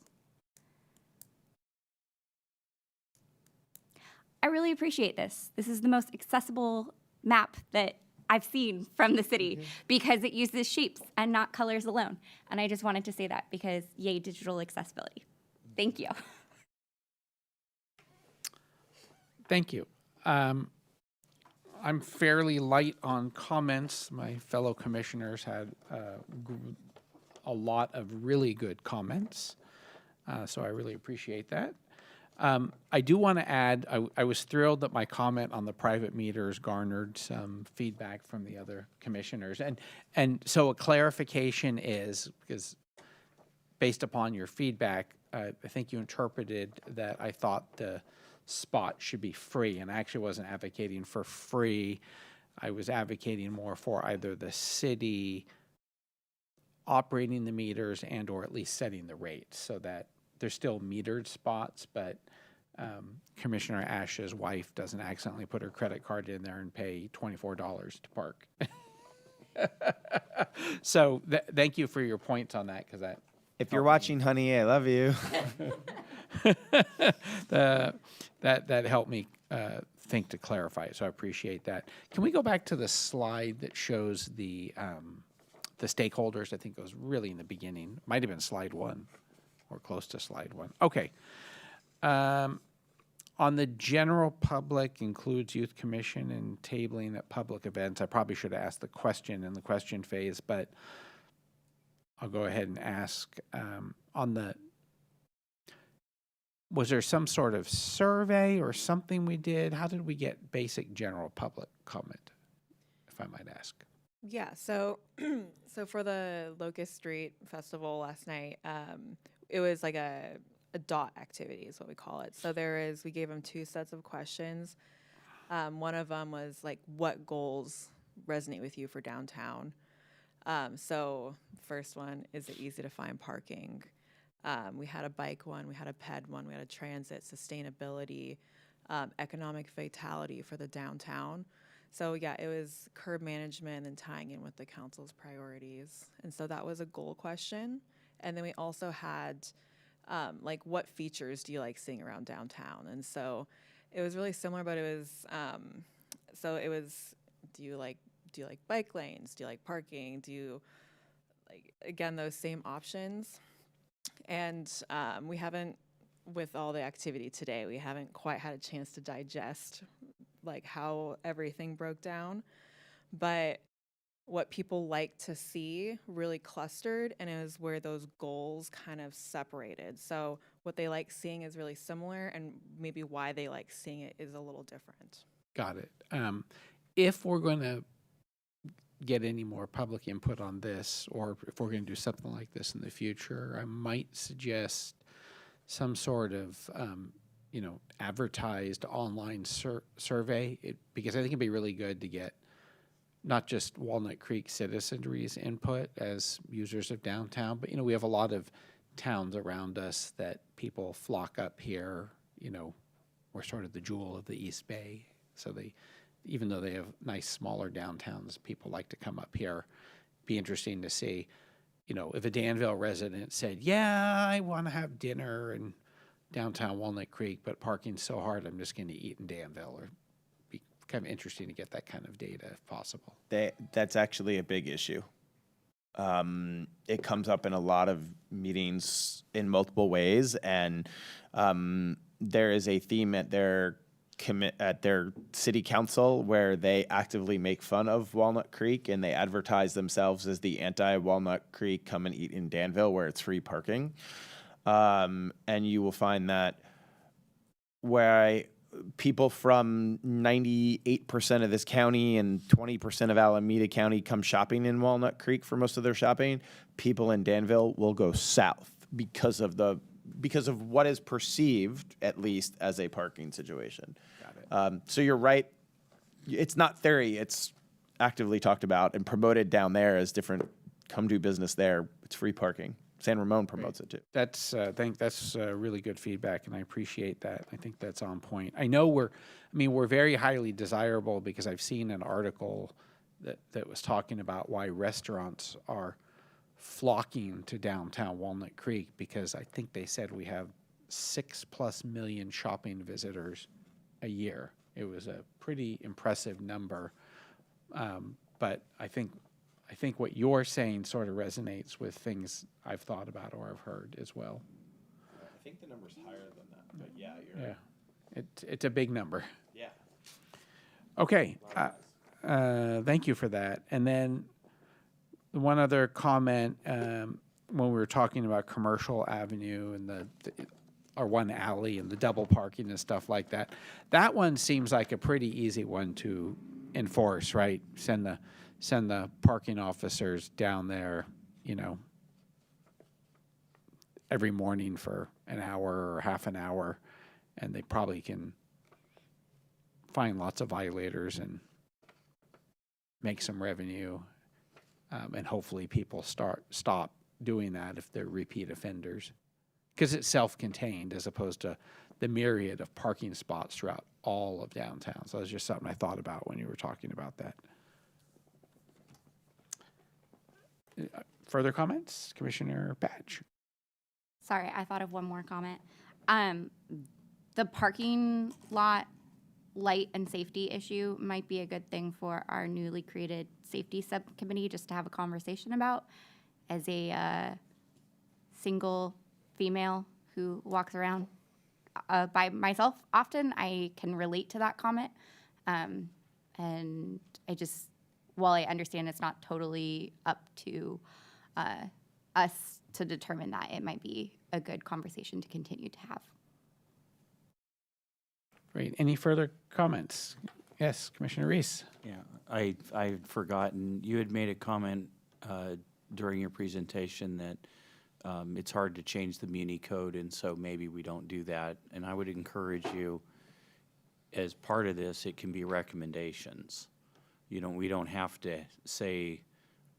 I really appreciate this. This is the most accessible map that I've seen from the city because it uses shapes and not colors alone. And I just wanted to say that because yay, digital accessibility. Thank you. Thank you. I'm fairly light on comments. My fellow commissioners had a lot of really good comments, so I really appreciate that. I do want to add, I was thrilled that my comment on the private meters garnered some feedback from the other commissioners. And so a clarification is, because based upon your feedback, I think you interpreted that I thought the spot should be free, and I actually wasn't advocating for free. I was advocating more for either the city operating the meters and or at least setting the rates so that there's still metered spots, but Commissioner Ash's wife doesn't accidentally put her credit card in there and pay $24 to park. So thank you for your points on that, because that If you're watching, honey, I love you. that helped me think to clarify it, so I appreciate that. Can we go back to the slide that shows the stakeholders? I think it was really in the beginning. Might have been slide 1 or close to slide 1. Okay. On the general public includes youth commission and tabling at public events. I probably should have asked the question in the question phase, but I'll go ahead and ask was there some sort of survey or something we did? How did we get basic general public comment, if I might ask? Yeah, so for the Locust Street Festival last night, it was like a dot activity is what we call it. So we gave them 2 sets of questions. One of them was like, what goals resonate with you for downtown? So first one, is it easy to find parking? We had a bike one, we had a ped one, we had a transit, sustainability, economic vitality for the downtown. So yeah, it was curb management and tying in with the council's priorities. And so that was a goal question. And then we also had like, what features do you like seeing around downtown? And so it was really similar, but it was, do you like bike lanes? Do you like parking? Do you like, again, those same options? And we haven't, with all the activity today, we haven't quite had a chance to digest like how everything broke down. But what people like to see really clustered, and it was where those goals kind of separated. So what they like seeing is really similar, and maybe why they like seeing it is a little different. Got it. If we're going to get any more public input on this, or if we're going to do something like this in the future, I might suggest some sort of advertised online survey, because I think it'd be really good to get not just Walnut Creek citizenry's input as users of downtown, but we have a lot of towns around us that people flock up here. We're sort of the jewel of the East Bay, so even though they have nice smaller downtowns, people like to come up here. Be interesting to see, if a Danville resident said, yeah, I want to have dinner in downtown Walnut Creek, but parking's so hard, I'm just going to eat in Danville. Or be kind of interesting to get that kind of data if possible. That's actually a big issue. It comes up in a lot of meetings in multiple ways, and there is a theme at their city council where they actively make fun of Walnut Creek, and they advertise themselves as the anti-Walnut Creek come and eat in Danville, where it's free parking. And you will find that where people from 98% of this county and 20% of Alameda County come shopping in Walnut Creek for most of their shopping, people in Danville will go south because of what is perceived, at least, as a parking situation. Got it. So you're right. It's not theory. It's actively talked about and promoted down there as different. Come do business there. It's free parking. San Ramon promotes it too. That's I think that's really good feedback, and I appreciate that. I think that's on point. I know we're very highly desirable, because I've seen an article that was talking about why restaurants are flocking to downtown Walnut Creek, because I think they said we have 6+ million shopping visitors a year. It was a pretty impressive number. But I think what you're saying sort of resonates with things I've thought about or I've heard as well. I think the number's higher than that, but yeah, you're Yeah, it's a big number. Yeah. Okay, thank you for that. And then one other comment, when we were talking about Commercial Avenue and or one alley and the double parking and stuff like that, that one seems like a pretty easy one to enforce, right? Send the parking officers down there, every morning for an hour or half an hour, and they probably can find lots of violators and make some revenue, and hopefully people stop doing that if they're repeat offenders, because it's self-contained as opposed to the myriad of parking spots throughout all of downtown. So that's just something I thought about when you were talking about that. Further comments, Commissioner Patch? Sorry, I thought of one more comment. The parking lot light and safety issue might be a good thing for our newly created safety subcommittee just to have a conversation about. As a single female who walks around by myself often, I can relate to that comment. And while I understand it's not totally up to us to determine that, it might be a good conversation to continue to have. Great. Any further comments? Yes, Commissioner Reese. Yeah, I'd forgotten, you had made a comment during your presentation that it's hard to change the Muni code, and so maybe we don't do that. And I would encourage you, as part of this, it can be recommendations. We don't have to say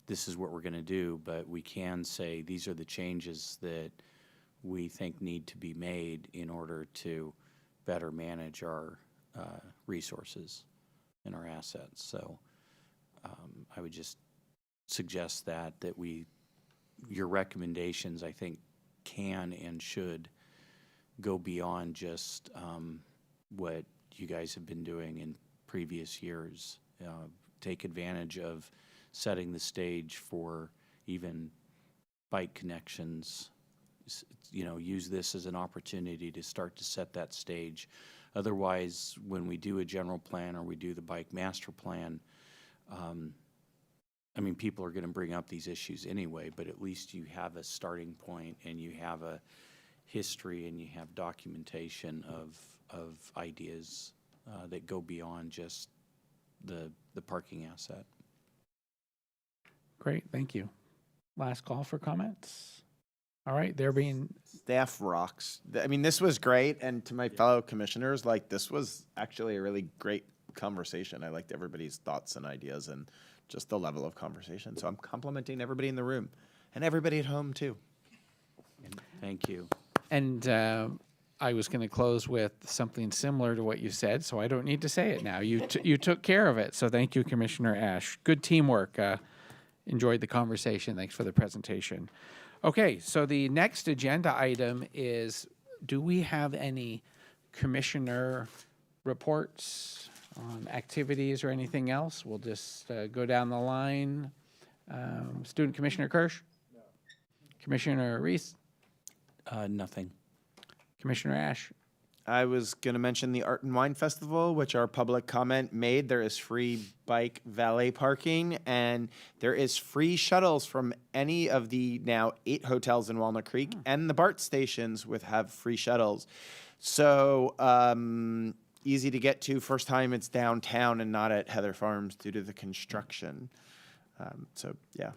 this is what we're going to do, but we can say these are the changes that we think need to be made in order to better manage our resources and our assets. So I would just suggest that your recommendations, I think, can and should go beyond just what you guys have been doing in previous years. Take advantage of setting the stage for even bike connections. Use this as an opportunity to start to set that stage. Otherwise, when we do a general plan or we do the bike master plan, people are going to bring up these issues anyway, but at least you have a starting point and you have a history and you have documentation of ideas that go beyond just the parking asset. Great, thank you. Last call for comments. All right, there being Staff rocks. This was great, and to my fellow commissioners, this was actually a really great conversation. I liked everybody's thoughts and ideas and just the level of conversation. So I'm complimenting everybody in the room and everybody at home too. Thank you. And I was going to close with something similar to what you said, so I don't need to say it now. You took care of it, so thank you, Commissioner Ash. Good teamwork. Enjoyed the conversation. Thanks for the presentation. Okay, so the next agenda item is, do we have any commissioner reports on activities or anything else? We'll just go down the line. Student Commissioner Kirsch? No. Commissioner Reese? Nothing. Commissioner Ash? I was going to mention the Art and Wine Festival, which our public comment made. There is free bike valet parking, and there is free shuttles from any of the now 8 hotels in Walnut Creek, and the BART stations have free shuttles. So easy to get to. First time it's downtown and not at Heather Farms due to the construction. So, yeah.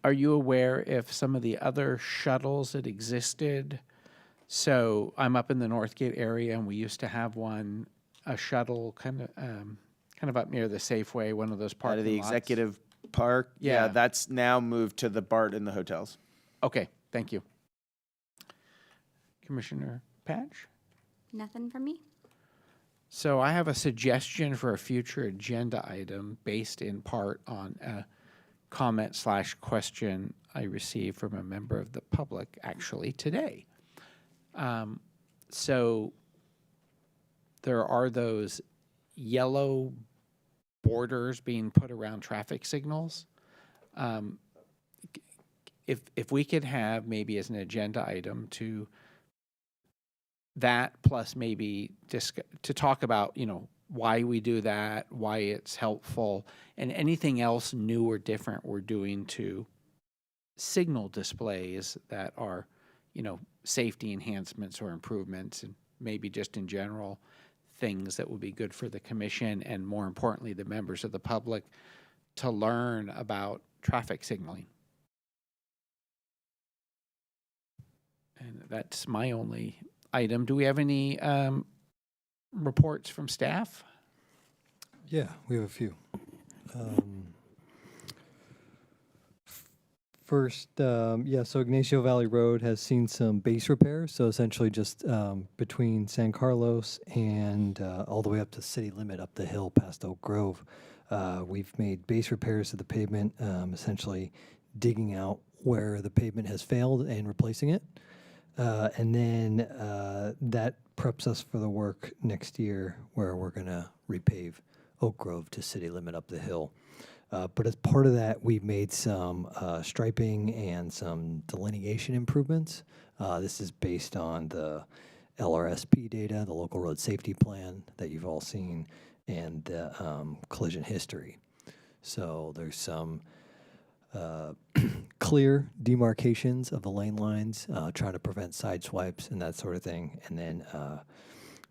Are you aware if some of the other shuttles that existed? So I'm up in the Northgate area, and we used to have a shuttle kind of up near the Safeway, one of those parking Out of the lots. executive park. Yeah. That's now moved to the BART in the hotels. Okay, thank you. Commissioner Patch? Nothing from me. So I have a suggestion for a future agenda item based in part on a comment/question I received from a member of the public actually today. So there are those yellow borders being put around traffic signals. If we could have maybe as an agenda item to that, plus maybe just to talk about, why we do that, why it's helpful, and anything else new or different we're doing to signal displays that are, safety enhancements or improvements, and maybe just in general things that would be good for the commission and, more importantly, the members of the public to learn about traffic signaling. And that's my only item. Do we have any reports from staff? Yeah, we have a few. First, so Ignacio Valley Road has seen some base repairs. So essentially just between San Carlos and all the way up to city limit up the hill past Oak Grove, we've made base repairs to the pavement, essentially digging out where the pavement has failed and replacing it. And then that preps us for the work next year where we're going to repave Oak Grove to city limit up the hill. But as part of that, we've made some striping and some delineation improvements. This is based on the LRSP data, the local road safety plan that you've all seen, and the collision history. So there's some clear demarcations of the lane lines, trying to prevent side swipes and that sort of thing. And then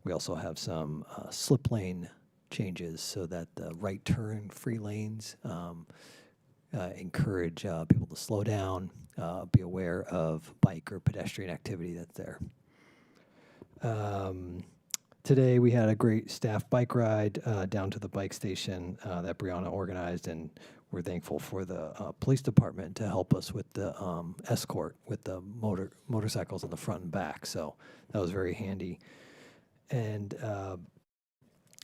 we also have some slip lane changes so that the right turn free lanes encourage people to slow down, be aware of bike or pedestrian activity that's there. Today we had a great staff bike ride down to the bike station that Brianna organized, and we're thankful for the police department to help us with the escort with the motorcycles in the front and back. So that was very handy. And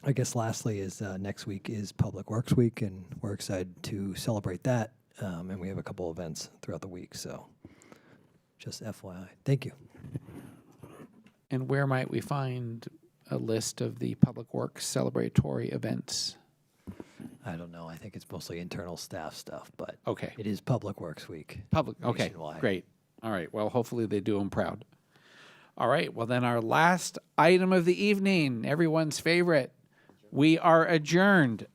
I guess lastly is next week is Public Works Week, and we're excited to celebrate that. And we have a couple events throughout the week. So just FYI. Thank you. And where might we find a list of the Public Works celebratory events? I don't know. I think it's mostly internal staff stuff, but Okay. it is Public Works Week. Okay, nationwide. great. All right, well, hopefully they do them proud. All right, well, then our last item of the evening, everyone's favorite. We are adjourned.